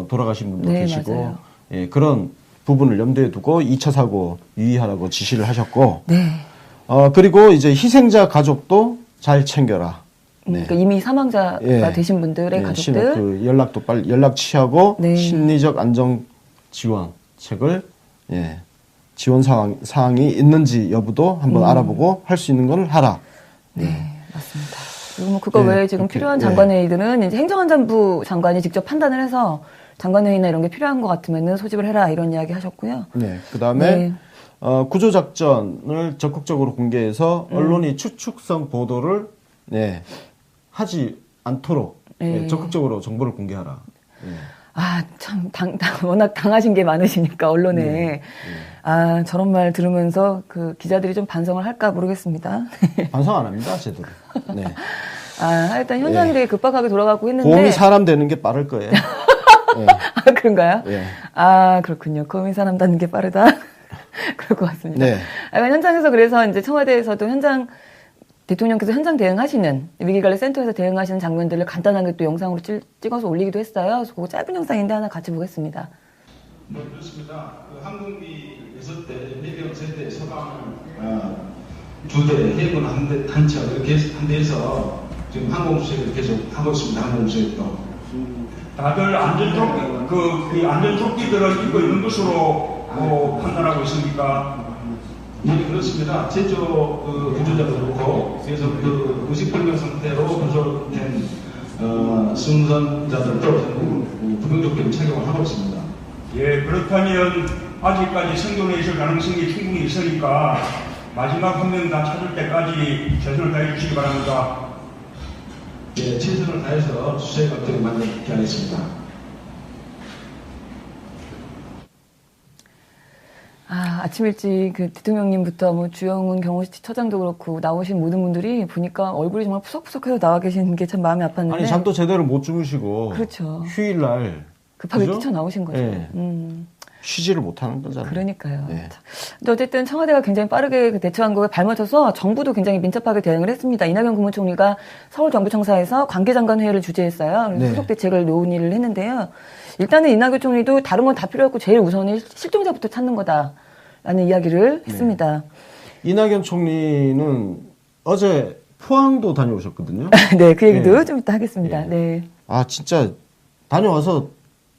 돌아가신 분도 네, 계시고 맞아요. 예, 그런 부분을 염두에 두고 2차 사고 유의하라고 지시를 하셨고 네. 그리고 이제 희생자 가족도 잘 챙겨라. 네. 그러니까 이미 사망자가 예. 되신 분들의 가족들. 그 연락도 빨리 연락 취하고 네. 심리적 안정 지원책을 지원 사항이 있는지 여부도 한번 알아보고 할 수 있는 건 하라. 네, 맞습니다. 그리고 뭐 그거 네, 외에 지금 그렇게, 필요한 장관회의들은 이제 행정안전부 장관이 직접 판단을 해서 장관회의나 이런 게 필요한 것 같으면은 소집을 해라 이런 이야기 하셨고요. 네. 그다음에 네. 구조작전을 적극적으로 공개해서 언론이 추측성 보도를 하지 않도록 네. 적극적으로 정보를 공개하라. 참, 워낙 당하신 게 많으시니까, 언론에. 저런 말 들으면서 그 기자들이 좀 반성을 할까 모르겠습니다. 반성 안 합니다, 제대로. 네. 하여튼 현장이 되게 급박하게 돌아가고 있는데. 곰이 사람 되는 게 빠를 거예요. 그런가요? 네. 그렇군요. 곰이 사람 닿는 게 빠르다. 그럴 것 같습니다. 네. 현장에서 그래서 이제 청와대에서도 대통령께서 현장 대응하시는 위기관리센터에서 대응하시는 장면들을 간단하게 또 영상으로 찍어서 올리기도 했어요. 그래서 그거 짧은 영상인데 하나 같이 보겠습니다. 네, 그렇습니다. 그 항공기 6대, 해병 3대, 서방 2대, 해군 단체 이렇게 한 대에서 지금 항공수색을 계속 하고 있습니다. 항공수색도. 다들 안전조끼들을 입고 있는 것으로 판단하고 있습니까? 네, 그렇습니다. 제조 구조자도 그렇고, 그래서 그 의식불명 상태로 구조된 승선자들도 전부 구명조끼를 착용을 하고 있습니다. 예, 그렇다면 아직까지 생존해 있을 가능성이 충분히 있으니까 마지막 한 명 다 찾을 때까지 최선을 다해 주시기 바랍니다. 예, 최선을 다해서 수색 업체를 만들게 하겠습니다. 아침 일찍 그 대통령님부터 뭐 주영훈 경호처장도 그렇고 나오신 모든 분들이 보니까 얼굴이 정말 푸석푸석해서 나와 계시는 게 참 마음이 아팠는데. 아니, 잠도 제대로 못 주무시고. 그렇죠. 휴일날. 급하게 그죠? 뛰쳐나오신 거죠. 네. 쉬지를 못하는 거잖아요. 그러니까요. 네. 근데 어쨌든 청와대가 굉장히 빠르게 그 대처한 거에 발맞춰서 정부도 굉장히 민첩하게 대응을 했습니다. 이낙연 국무총리가 서울정부청사에서 관계장관 회의를 주재했어요. 그래서 네. 후속 대책을 논의를 했는데요. 일단은 이낙연 총리도 다른 건 다 필요 없고 제일 우선이 실종자부터 찾는 거다라는 이야기를 했습니다. 이낙연 총리는 어제 포항도 다녀오셨거든요. 네, 그 얘기도 네. 좀 이따 하겠습니다. 네, 아, 진짜 다녀와서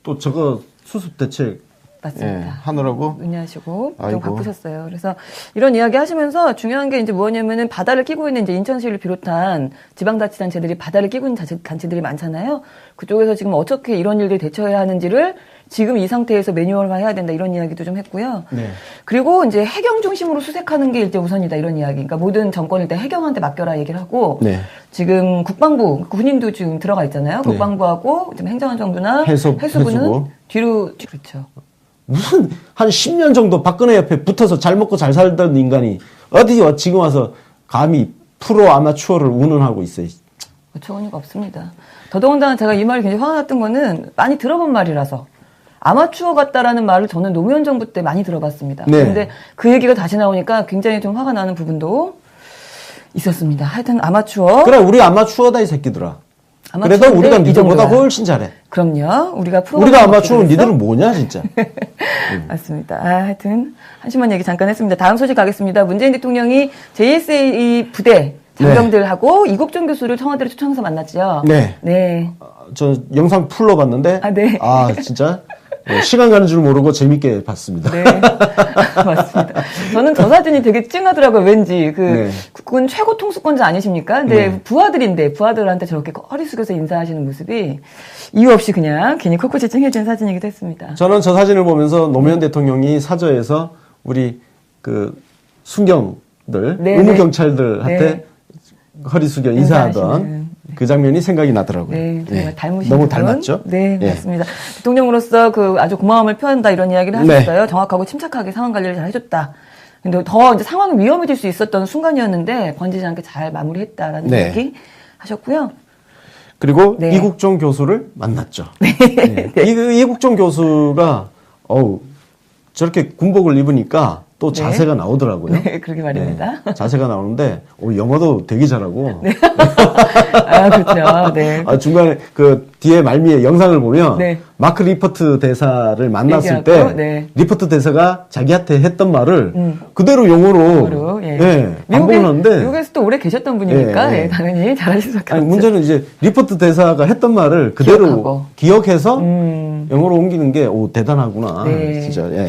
또 저거 수습 대책 맞습니다. 하느라고. 논의하시고 좀 아이고. 바쁘셨어요. 그래서 이런 이야기 하시면서 중요한 게 이제 뭐냐면은 바다를 끼고 있는 이제 인천시를 비롯한 지방자치단체들이 바다를 끼고 있는 단체들이 많잖아요. 그쪽에서 지금 어떻게 이런 일들 대처해야 하는지를 지금 이 상태에서 매뉴얼화해야 된다 이런 이야기도 좀 했고요. 네. 그리고 이제 해경 중심으로 수색하는 게 이제 우선이다 이런 이야기. 그러니까 모든 정권을 일단 해경한테 맡겨라 얘기를 하고 네. 지금 국방부 군인도 지금 들어가 있잖아요. 네. 국방부하고 지금 행정안전부나 해수부는 해수부는 뒤로 그렇죠. 무슨 한 10년 정도 박근혜 옆에 붙어서 잘 먹고 잘 살던 인간이 어디 지금 와서 감히 프로 아마추어를 운운하고 있어요. 어처구니가 없습니다. 더더군다나 제가 이 말이 굉장히 화가 났던 거는 많이 들어본 말이라서 아마추어 같다라는 말을 저는 노무현 정부 때 많이 들어봤습니다. 네. 그런데 그 얘기가 다시 나오니까 굉장히 좀 화가 나는 부분도 있었습니다. 하여튼 아마추어. 그래, 우리 아마추어다 이 새끼들아. 그래도 아마추어인데 우리가 이 니들보다 정도야. 훨씬 잘해. 그럼요. 우리가 우리가 아마추어는 니들은 뭐냐 진짜. 맞습니다. 하여튼 한심한 얘기 잠깐 했습니다. 다음 소식 가겠습니다. 문재인 대통령이 JSA 부대 장병들하고 이국종 교수를 청와대로 초청해서 만났죠. 네. 네. 저 영상 풀로 봤는데 네. 진짜 시간 가는 줄 모르고 재밌게 봤습니다. 네. 맞습니다. 저는 저 사진이 되게 찡하더라고요. 왠지 네. 그건 최고 통수권자 아니십니까? 근데 네. 부하들인데 부하들한테 저렇게 허리 숙여서 인사하시는 모습이 이유 없이 그냥 괜히 코끝이 찡해진 사진이기도 했습니다. 저는 저 사진을 보면서 노무현 대통령이 사저에서 우리 그 순경들, 네, 의무경찰들한테 네. 허리 숙여 인사하던 인사하시는. 그 장면이 생각이 나더라고요. 네, 정말 닮으신 너무 분. 닮았죠? 네, 예. 맞습니다. 대통령으로서 그 아주 고마움을 표한다 이런 이야기를 하셨어요. 정확하고 침착하게 상황 관리를 잘 해줬다. 근데 더 이제 상황이 위험해질 수 있었던 순간이었는데 번지지 않게 잘 마무리했다라는 네. 얘기 하셨고요. 그리고 네. 이국종 교수를 만났죠. 네. 이국종 교수가 저렇게 군복을 입으니까 또 자세가 나오더라고요. 네, 그러게 말입니다. 네, 자세가 나오는데 영어도 되게 잘하고. 네. 그렇죠. 네. 중간에 그 뒤에 말미에 영상을 보면 네. 마크 리퍼트 대사를 만났을 얘기하고, 때 네. 리퍼트 대사가 자기한테 했던 말을 그대로 영어로 반복을 하는데 미국에서도 오래 계셨던 분이니까 예, 예. 당연히 잘하실 수밖에 아니, 없죠. 문제는 이제 리퍼트 대사가 했던 말을 그대로 기억하고. 기억해서 영어로 옮기는 게 대단하구나. 네. 진짜. 예.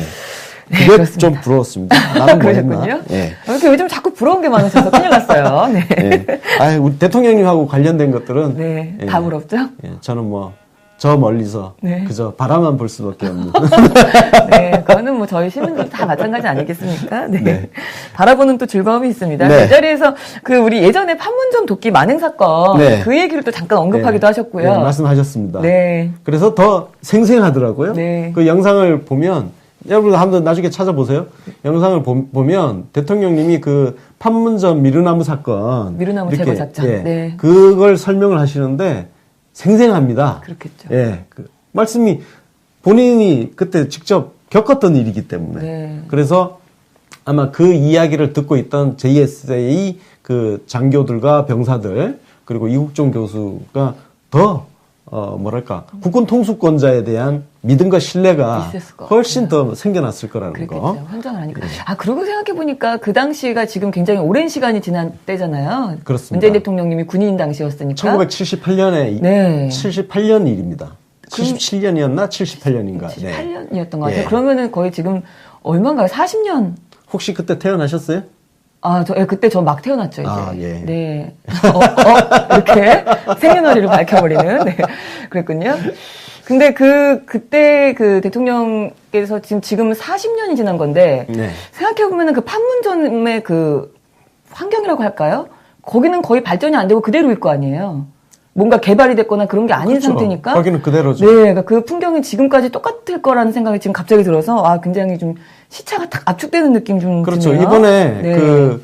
네, 그게 그렇습니다. 좀 부러웠습니다. 나는 뭐 했나? 그러셨군요. 예. 이렇게 요즘 자꾸 부러운 게 많으셔서 큰일 났어요. 네. 예. 우리 대통령님하고 관련된 것들은 네. 예. 다 부럽죠? 예, 저는 저 멀리서 네. 그저 바라만 볼 수밖에 없는. 네, 그거는 뭐 저희 시민들 다 마찬가지 아니겠습니까? 네. 네. 바라보는 또 즐거움이 있습니다. 네. 그 자리에서 우리 예전에 판문점 도끼 만행 사건 네. 그 얘기를 또 잠깐 언급하기도 하셨고요. 네, 말씀하셨습니다. 네. 그래서 더 생생하더라고요. 네. 그 영상을 보면 여러분 한번 나중에 찾아보세요. 영상을 보면 대통령님이 그 판문점 미르나무 사건, 미르나무 이렇게, 제거 작전. 예, 네. 그걸 설명을 하시는데 생생합니다. 그렇겠죠. 예, 그 말씀이 본인이 그때 직접 겪었던 일이기 때문에. 네. 그래서 아마 그 이야기를 듣고 있던 JSA 그 장교들과 병사들 그리고 이국종 교수가 더 국군 통수권자에 대한 믿음과 신뢰가 있었을 것 훨씬 더 생겨났을 거라는 그렇겠죠. 거. 현장을 하니까. 그러고 생각해보니까 그 당시가 지금 굉장히 오랜 시간이 지난 때잖아요. 그렇습니다. 문재인 대통령님이 군인 당시였으니까. 1978년에 네. 78년 일입니다. 77년이었나 78년인가. 78년이었던 것 같아요. 예. 그러면은 거의 지금 얼마인가요? 40년? 혹시 그때 태어나셨어요? 그때 저 막 태어났죠, 이제. 예. 네. 이렇게 생년월일을 밝혀버리는. 네. 그랬군요. 근데 그때 그 대통령께서 지금 40년이 지난 건데. 네. 생각해보면은 그 판문점의 그 환경이라고 할까요? 거기는 거의 발전이 안 되고 그대로일 거 아니에요. 뭔가 개발이 됐거나 그런 게 아닌 그렇죠. 상태니까. 거기는 그대로죠. 네, 그러니까 그 풍경이 지금까지 똑같을 거라는 생각이 지금 갑자기 들어서 굉장히 좀 시차가 딱 압축되는 느낌 좀 그렇죠. 드네요. 이번에 네. 그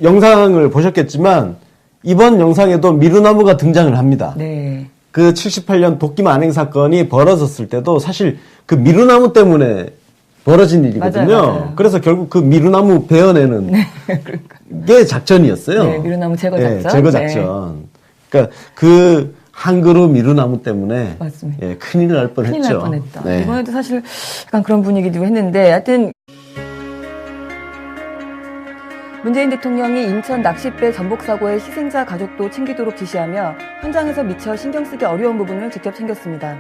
영상을 보셨겠지만 이번 영상에도 미루나무가 등장을 합니다. 네. 그 78년 도끼 만행 사건이 벌어졌을 때도 사실 그 미루나무 때문에 벌어진 일이거든요. 맞아요. 그래서 결국 그 미루나무 베어내는 게 작전이었어요. 네, 미루나무 제거 작전. 네, 제거 작전. 그러니까 그 한 그루 미루나무 때문에 맞습니다. 예, 큰일 날 뻔했죠. 큰일 날 뻔했다. 네. 이번에도 사실 약간 그런 분위기도 했는데, 하여튼 문재인 대통령이 인천 낚싯배 전복 사고의 희생자 가족도 챙기도록 지시하며 현장에서 미처 신경 쓰기 어려운 부분을 직접 챙겼습니다.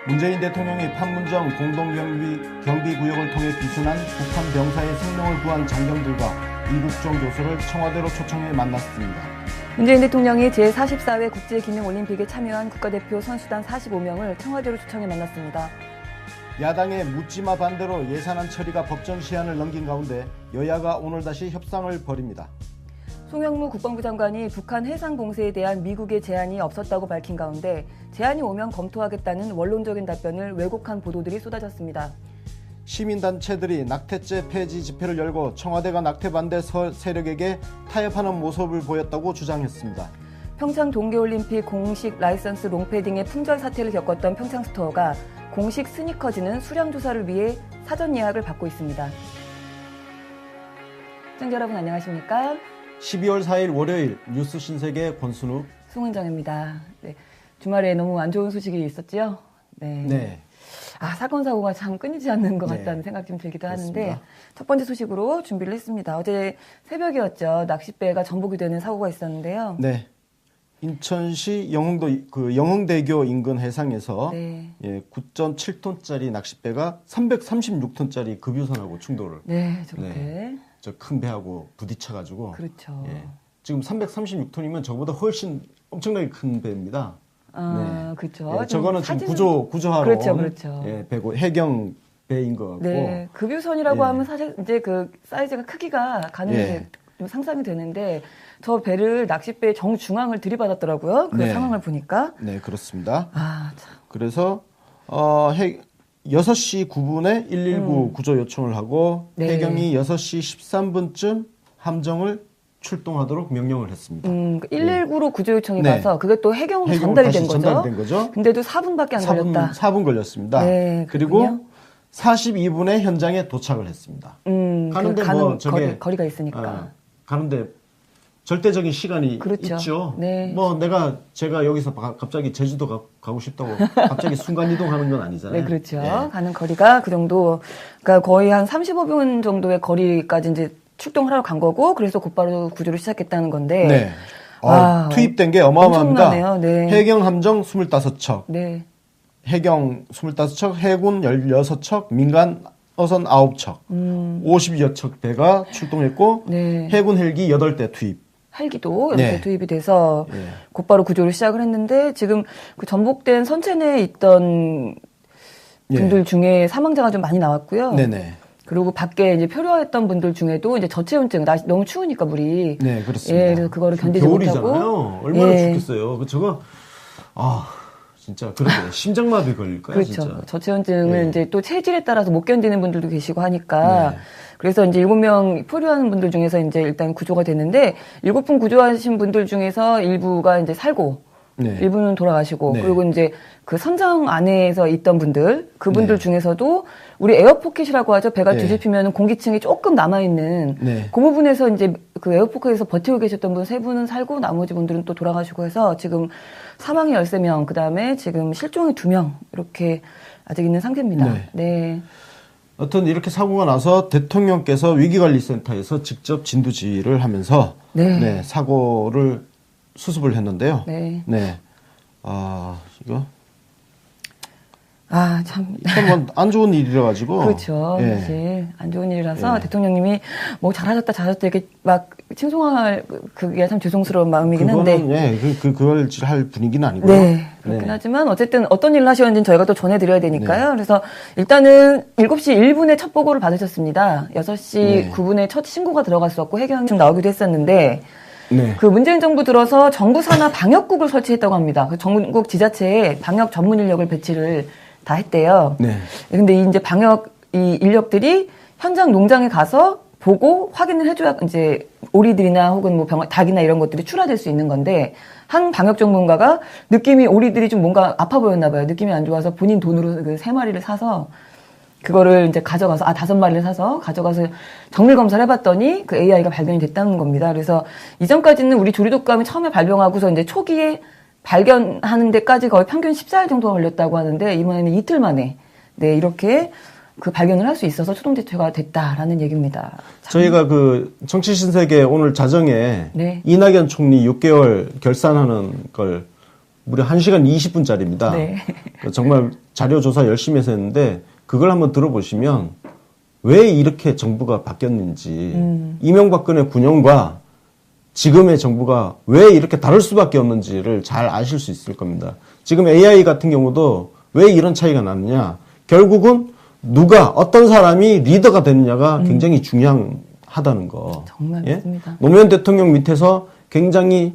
문재인 대통령이 판문점 공동경비구역을 통해 비순한 북한 병사의 생명을 구한 장병들과 이국종 교수를 청와대로 초청해 만났습니다. 문재인 대통령이 제44회 국제기능올림픽에 참여한 국가대표 선수단 45명을 청와대로 초청해 만났습니다. 야당의 묻지마 반대로 예산안 처리가 법정 시한을 넘긴 가운데 여야가 오늘 다시 협상을 벌입니다. 송영무 국방부 장관이 북한 해상 공세에 대한 미국의 제안이 없었다고 밝힌 가운데 제안이 오면 검토하겠다는 원론적인 답변을 왜곡한 보도들이 쏟아졌습니다. 시민단체들이 낙태죄 폐지 집회를 열고 청와대가 낙태 반대 세력에게 타협하는 모습을 보였다고 주장했습니다. 평창 동계올림픽 공식 라이선스 롱패딩의 품절 사태를 겪었던 평창스토어가 공식 스니커즈는 수량 조사를 위해 사전 예약을 받고 있습니다. 시청자 여러분 안녕하십니까? 12월 4일 월요일 뉴스 신세계 권순욱 송은정입니다. 네, 주말에 너무 안 좋은 소식이 있었죠? 네. 네. 사건 사고가 참 끊이지 않는 것 네. 같다는 생각이 좀 들기도 그렇습니다. 하는데 첫 번째 소식으로 준비를 했습니다. 어제 새벽이었죠. 낚싯배가 전복이 되는 사고가 있었는데요. 네. 인천시 영흥대교 인근 해상에서 네. 9.7톤짜리 낚싯배가 336톤짜리 급유선하고 충돌을 네, 저렇게. 저 큰 배하고 부딪혀가지고 그렇죠. 지금 336톤이면 저보다 훨씬 엄청나게 큰 배입니다. 그렇죠. 예, 저거는 지금 구조하러 그렇죠, 그렇죠. 배고 해경 배인 것 같고. 네, 급유선이라고 예. 하면 사실 이제 그 사이즈가 크기가 가능해서 좀 상상이 되는데 저 배를 낚싯배 정중앙을 들이받았더라고요. 그 네. 상황을 보니까. 네, 그렇습니다. 참. 그래서 6시 9분에 119 구조 요청을 하고 네. 해경이 6시 13분쯤 함정을 출동하도록 명령을 했습니다. 119로 구조 요청이 네. 가서 그게 또 해경으로 해경으로 전달이 다시 된 거죠. 전달된 거죠. 근데도 4분밖에 안 걸렸다. 4분 걸렸습니다. 네, 그리고 그렇군요. 42분에 현장에 도착을 했습니다. 가는데 뭐 저게 거리가 있으니까. 가는데 절대적인 시간이 그렇죠. 있죠. 네. 뭐 제가 여기서 갑자기 제주도 가고 싶다고 갑자기 순간 이동하는 건 아니잖아요. 네, 그렇죠. 예. 가는 거리가 그 정도, 그러니까 거의 한 35분 정도의 거리까지 이제 출동하러 간 거고, 그래서 곧바로 구조를 시작했다는 건데. 네. 와, 투입된 게 어마어마합니다. 엄청나네요. 네. 해경 함정 25척, 네. 해경 25척, 해군 16척, 민간 어선 9척, 50여 척 배가 출동했고, 네. 해군 헬기 8대 투입. 헬기도 이렇게 네. 투입이 돼서 예. 곧바로 구조를 시작을 했는데 지금 그 전복된 선체 내에 있던 분들 중에 사망자가 좀 많이 나왔고요. 네네. 그리고 밖에 이제 표류했던 분들 중에도 이제 저체온증, 날씨 너무 추우니까 물이. 네, 그렇습니다. 예, 그래서 그거를 견디지 겨울이잖아요. 못하고. 얼마나 예. 춥겠어요. 저거 진짜 그렇게 심장마비 걸릴 거야, 그렇죠. 진짜. 저체온증은 예. 이제 또 체질에 따라서 못 견디는 분들도 계시고 하니까. 네. 그래서 이제 7명 표류하는 분들 중에서 이제 일단 구조가 됐는데 7분 구조하신 분들 중에서 일부가 이제 살고 네. 일부는 돌아가시고 네. 그리고 이제 그 선장 안에서 있던 분들 그분들 네. 중에서도 우리 에어포켓이라고 하죠. 배가 네. 뒤집히면 공기층이 조금 남아 있는 네. 그 부분에서 이제 그 에어포켓에서 버티고 계셨던 분 3분은 살고 나머지 분들은 또 돌아가시고 해서 지금 사망이 13명, 그다음에 지금 실종이 2명 이렇게 아직 있는 상태입니다. 네. 네. 어떤 이렇게 사고가 나서 대통령께서 위기관리센터에서 직접 진두지휘를 하면서 네. 사고를 수습을 했는데요. 네. 네. 이거 참. 참 안 좋은 일이라 가지고. 그렇죠. 예. 사실 안 좋은 일이라서 예. 대통령님이 뭐 잘하셨다 이렇게 막 칭송할 그게 참 죄송스러운 마음이긴 한데. 그거는 그걸 할 분위기는 아니고요. 네. 그렇긴 네. 하지만 어쨌든 어떤 일을 하셨는지는 저희가 또 전해드려야 되니까요. 그래서 일단은 7시 1분에 첫 보고를 받으셨습니다. 6시 네. 9분에 첫 신고가 들어갔었고 해경이 좀 나오기도 했었는데 네. 그 문재인 정부 들어서 정부 산하 방역국을 설치했다고 합니다. 그 전국 지자체에 방역 전문 인력을 배치를 다 했대요. 네. 근데 이제 방역 이 인력들이 현장 농장에 가서 보고 확인을 해줘야 이제 오리들이나 혹은 뭐 닭이나 이런 것들이 출하될 수 있는 건데, 한 방역 전문가가 느낌이 오리들이 좀 뭔가 아파 보였나 봐요. 느낌이 안 좋아서 본인 돈으로 그 3마리를 사서 그거를 이제 가져가서 5마리를 사서 가져가서 정밀 검사를 해봤더니 그 AI가 발견이 됐다는 겁니다. 그래서 이전까지는 우리 조리독감이 처음에 발병하고서 이제 초기에 발견하는 데까지 거의 평균 14일 정도가 걸렸다고 하는데, 이번에는 이틀 만에 네 이렇게 그 발견을 할 수 있어서 초동 제초가 됐다라는 얘기입니다. 저희가 그 정치신세계 오늘 자정에 네. 이낙연 총리 6개월 결산하는 걸 무려 1시간 20분짜리입니다. 네. 정말 자료 조사 열심히 해서 했는데, 그걸 한번 들어보시면 왜 이렇게 정부가 바뀌었는지, 이명박근혜 9년과 지금의 정부가 왜 이렇게 다를 수밖에 없는지를 잘 아실 수 있을 겁니다. 지금 AI 같은 경우도 왜 이런 차이가 나느냐, 결국은 누가 어떤 사람이 리더가 되느냐가 굉장히 중요하다는 거. 정말 예? 맞습니다. 노무현 대통령 밑에서 굉장히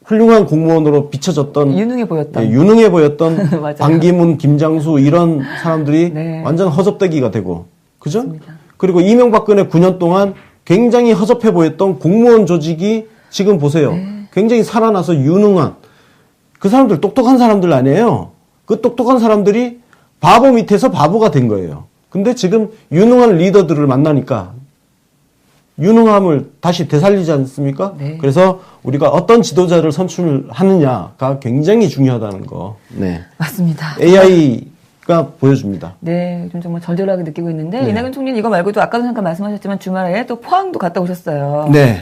훌륭한 공무원으로 비춰졌던, 유능해 보였던. 예, 유능해 보였던 맞아요. 반기문, 김장수 이런 사람들이 네. 완전 허접대기가 되고, 그죠? 맞습니다. 그리고 이명박근혜 9년 동안 굉장히 허접해 보였던 공무원 조직이 지금 보세요. 네. 굉장히 살아나서 유능한, 그 사람들 똑똑한 사람들 아니에요. 그 똑똑한 사람들이 바보 밑에서 바보가 된 거예요. 근데 지금 유능한 리더들을 만나니까 유능함을 다시 되살리지 않습니까? 네. 그래서 우리가 어떤 지도자를 선출하느냐가 굉장히 중요하다는 거. 네. 맞습니다. AI가 보여줍니다. 네, 요즘 정말 절절하게 느끼고 있는데, 네. 이낙연 총리는 이거 말고도 아까도 잠깐 말씀하셨지만 주말에 또 포항도 갔다 오셨어요. 네.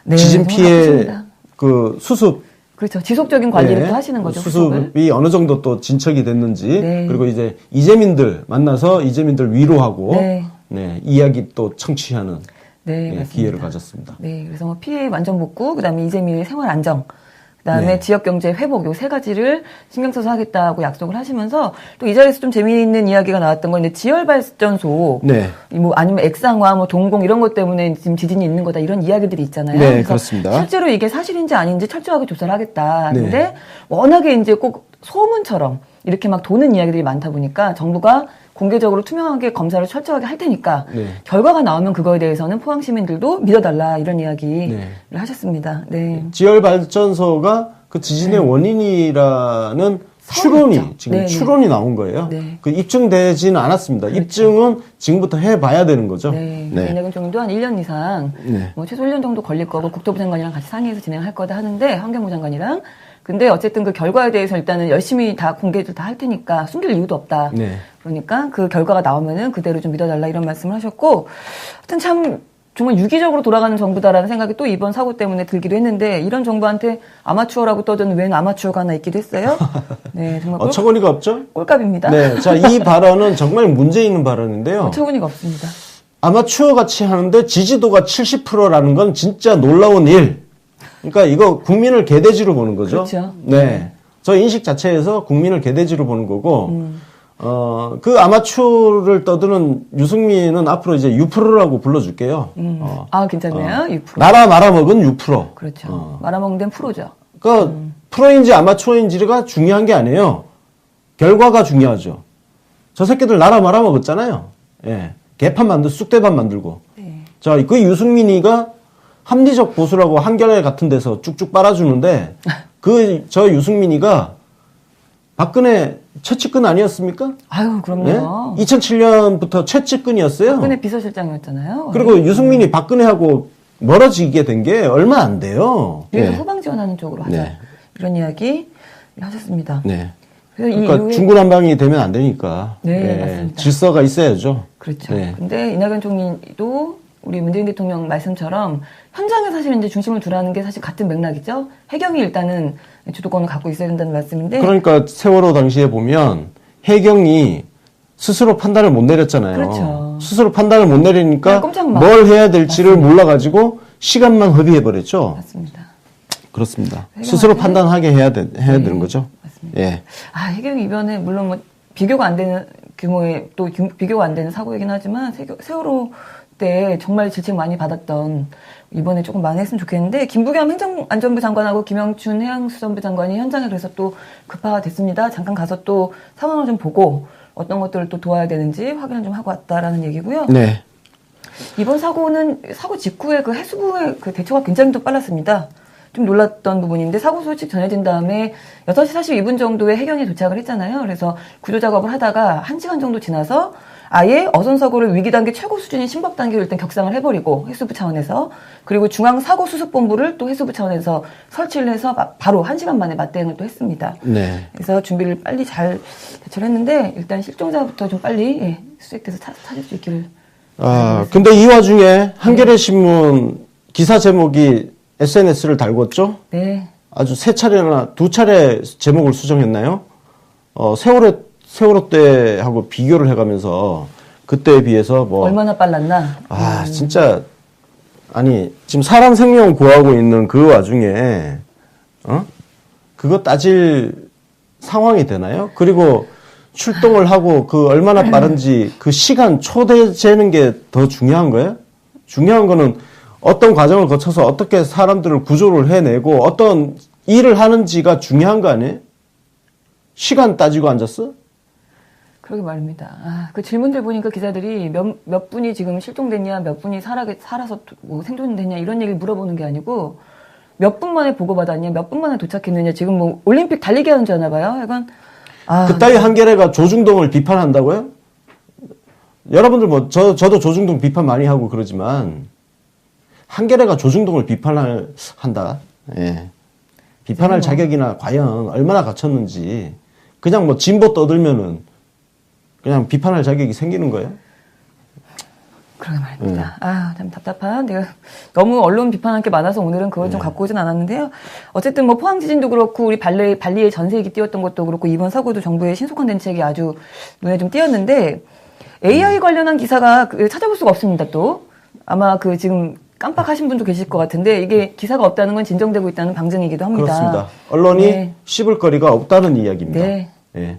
네, 지진 정말 피해 바쁘십니다. 그 수습. 그렇죠. 지속적인 관리를 네. 또 하시는 거죠. 후속을. 수습이 어느 정도 또 진척이 됐는지, 네. 그리고 이제 이재민들 만나서 이재민들 위로하고, 네. 네, 이야기 또 청취하는 네, 네, 맞습니다. 기회를 가졌습니다. 네, 그래서 뭐 피해 완전 복구, 그다음에 이재민의 생활 안정, 그다음에 네. 지역 경제 회복, 요 세 가지를 신경 써서 하겠다고 약속을 하시면서, 또 이 자리에서 좀 재미있는 이야기가 나왔던 건 이제 지열 발전소, 네. 뭐 아니면 액상화, 뭐 동공 이런 것 때문에 지금 지진이 있는 거다 이런 이야기들이 있잖아요. 네, 그래서 그렇습니다. 실제로 이게 사실인지 아닌지 철저하게 조사를 하겠다. 네. 근데 워낙에 이제 꼭 소문처럼 이렇게 막 도는 이야기들이 많다 보니까 정부가 공개적으로 투명하게 검사를 철저하게 할 테니까 네. 결과가 나오면 그거에 대해서는 포항 시민들도 믿어달라 이런 이야기를 네. 하셨습니다. 네. 지열 발전소가 그 지진의 원인이라는 추론이 서울이죠. 지금 네, 네. 추론이 나온 거예요. 네. 그 입증되지는 않았습니다. 그렇죠. 입증은 지금부터 해봐야 되는 거죠. 네. 네. 이낙연 총리도 한 1년 이상, 네. 뭐 최소 1년 정도 걸릴 거고 국토부 장관이랑 같이 상의해서 진행할 거다 하는데, 환경부 장관이랑. 근데 어쨌든 그 결과에 대해서 일단은 열심히 다 공개를 다 할 테니까 숨길 이유도 없다. 네. 그러니까 그 결과가 나오면은 그대로 좀 믿어달라 이런 말씀을 하셨고, 하여튼 참 정말 유기적으로 돌아가는 정부다라는 생각이 또 이번 사고 때문에 들기도 했는데, 이런 정부한테 아마추어라고 떠드는 웬 아마추어가 하나 있기도 했어요. 네, 정말 어처구니가 없죠? 꼴값입니다. 네. 자, 이 발언은 정말 문제 있는 발언인데요. 어처구니가 없습니다. 아마추어 같이 하는데 지지도가 70%라는 건 진짜 놀라운 일. 그러니까 이거 국민을 개돼지로 보는 거죠. 그렇죠. 네. 저 인식 자체에서 국민을 개돼지로 보는 거고, 그 아마추어를 떠드는 유승민은 앞으로 이제 유프로라고 불러줄게요. 아, 괜찮네요. 6%. 나라 말아먹은 6%. 그렇죠. 말아먹는 데는 프로죠. 그러니까 프로인지 아마추어인지가 중요한 게 아니에요. 결과가 중요하죠. 저 새끼들 나라 말아먹었잖아요. 예. 개판 쑥대판 만들고. 네. 자, 그 유승민이가 합리적 보수라고 한겨레 같은 데서 쭉쭉 빨아주는데, 저 유승민이가 박근혜 최측근 아니었습니까? 아유, 그럼요. 네? 2007년부터 최측근이었어요. 박근혜 비서실장이었잖아요. 그리고 유승민이 박근혜하고 멀어지게 된 게 얼마 안 돼요. 그래서 네. 후방 지원하는 쪽으로 하자. 네. 이런 이야기 하셨습니다. 네. 그래서 이 그러니까 이후에 중구난방이 되면 안 되니까. 네, 맞습니다. 질서가 있어야죠. 그렇죠. 네. 근데 이낙연 총리도 우리 문재인 대통령 말씀처럼 현장에 사실 이제 중심을 두라는 게 사실 같은 맥락이죠. 해경이 일단은 주도권을 갖고 있어야 된다는 말씀인데. 그러니까 세월호 당시에 보면 해경이 스스로 판단을 못 내렸잖아요. 그렇죠. 스스로 판단을 못 내리니까 네, 꼼짝마. 뭘 해야 될지를 몰라가지고 시간만 허비해버렸죠. 맞습니다. 그렇습니다. 해경한테- 스스로 판단하게 해야 되는 거죠. 맞습니다. 예. 아, 해경이 이번에 물론 뭐 비교가 안 되는 규모의 또 비교가 안 되는 사고이긴 하지만 세월호 때 정말 질책 많이 받았던 이번에 조금 많이 했으면 좋겠는데 김부겸 행정안전부 장관하고 김영춘 해양수산부 장관이 현장에 그래서 또 급파가 됐습니다. 잠깐 가서 또 상황을 좀 보고 어떤 것들을 또 도와야 되는지 확인을 좀 하고 왔다라는 얘기고요. 네. 이번 사고는 사고 직후에 그 해수부의 그 대처가 굉장히 또 빨랐습니다. 좀 놀랐던 부분인데 사고 소식 전해진 다음에 6시 42분 정도에 해경이 도착을 했잖아요. 그래서 구조 작업을 하다가 1시간 정도 지나서 아예 어선 사고를 위기 단계 최고 수준인 심박 단계로 일단 격상을 해버리고 해수부 차원에서 그리고 중앙 사고 수습본부를 또 해수부 차원에서 설치를 해서 바로 1시간 만에 맞대응을 또 했습니다. 네. 그래서 준비를 빨리 잘 대처를 했는데 일단 실종자부터 좀 빨리 수색돼서 찾을 수 있기를. 근데 이 와중에 한겨레 신문 기사 제목이 SNS를 달궜죠? 네. 아주 3차례나 2차례 제목을 수정했나요? 세월호 때하고 비교를 해가면서 그때에 비해서 뭐. 얼마나 빨랐나? 진짜. 아니, 지금 사람 생명 구하고 있는 그 와중에, 그거 따질 상황이 되나요? 그리고 출동을 하고 그 얼마나 빠른지 그 시간 초대 재는 게 더 중요한 거예요? 중요한 거는 어떤 과정을 거쳐서 어떻게 사람들을 구조를 해내고 어떤 일을 하는지가 중요한 거 아니에요? 시간 따지고 앉았어? 그러게 말입니다. 그 질문들 보니까 기자들이 몇 분이 지금 실종됐냐, 몇 분이 살아서 뭐 생존됐냐 이런 얘기를 물어보는 게 아니고 몇 분 만에 보고받았냐, 몇 분 만에 도착했느냐 지금 뭐 올림픽 달리기 하는 줄 아나 봐요. 약간 그따위 한겨레가 조중동을 비판한다고요? 여러분들 뭐 저도 조중동 비판 많이 하고 그러지만 한겨레가 조중동을 한다. 예. 비판할 자격이나 과연 얼마나 갖췄는지 그냥 뭐 진보 떠들면은 그냥 비판할 자격이 생기는 거예요? 그러게 말입니다. 참 답답한. 내가 너무 언론 비판할 게 많아서 오늘은 그걸 좀 갖고 오진 않았는데요. 어쨌든 뭐 포항 지진도 그렇고 우리 발리에 전세기 띄웠던 것도 그렇고 이번 사고도 정부의 신속한 대책이 아주 눈에 좀 띄었는데 AI 관련한 기사가 찾아볼 수가 없습니다. 또 아마 지금 깜빡하신 분도 계실 것 같은데 이게 기사가 없다는 건 진정되고 있다는 방증이기도 합니다. 그렇습니다. 언론이 씹을 거리가 없다는 이야기입니다. 네. 예.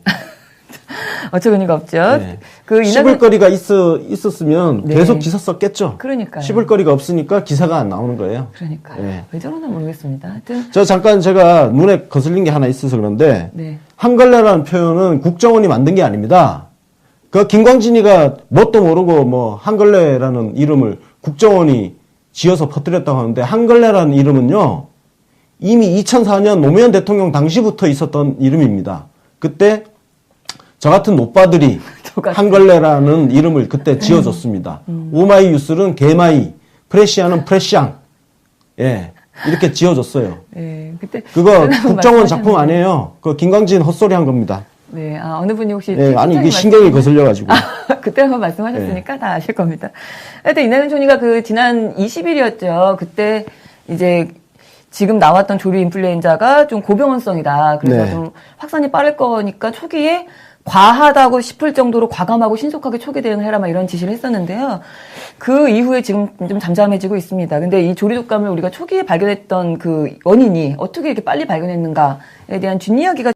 어처구니가 없죠. 네. 씹을 거리가 있었으면 네. 계속 기사 썼겠죠. 그러니까요. 씹을 거리가 없으니까 기사가 안 나오는 거예요. 그러니까요. 네. 왜 저러나 모르겠습니다. 하여튼 잠깐 제가 눈에 거슬린 게 하나 있어서 그런데 네. 한걸레라는 표현은 국정원이 만든 게 아닙니다. 그 김광진이가 뭣도 모르고 뭐 한걸레라는 이름을 국정원이 지어서 퍼뜨렸다고 하는데 한걸레라는 이름은요. 이미 2004년 노무현 대통령 당시부터 있었던 이름입니다. 그때 저 같은 노빠들이 한걸레라는 이름을 그때 지어줬습니다. 오마이 뉴스는 개마이, 프레시아는 프레샹. 예. 이렇게 지어줬어요. 네, 그때 그거 국정원 작품 아니에요. 그 김광진 헛소리 한 겁니다. 네, 어느 분이 혹시 예, 아니 이게 신경이 거슬려가지고. 그때 한번 말씀하셨으니까 다 아실 겁니다. 하여튼 이낙연 총리가 지난 20일이었죠. 그때 이제 지금 나왔던 조류 인플루엔자가 좀 고병원성이다. 그래서 네. 좀 확산이 빠를 거니까 초기에 과하다고 싶을 정도로 과감하고 신속하게 초기 대응을 해라 막 이런 지시를 했었는데요. 그 이후에 지금 좀 잠잠해지고 있습니다. 근데 이 조류 독감을 우리가 초기에 발견했던 그 원인이 어떻게 이렇게 빨리 발견했는가에 대한 뒷이야기가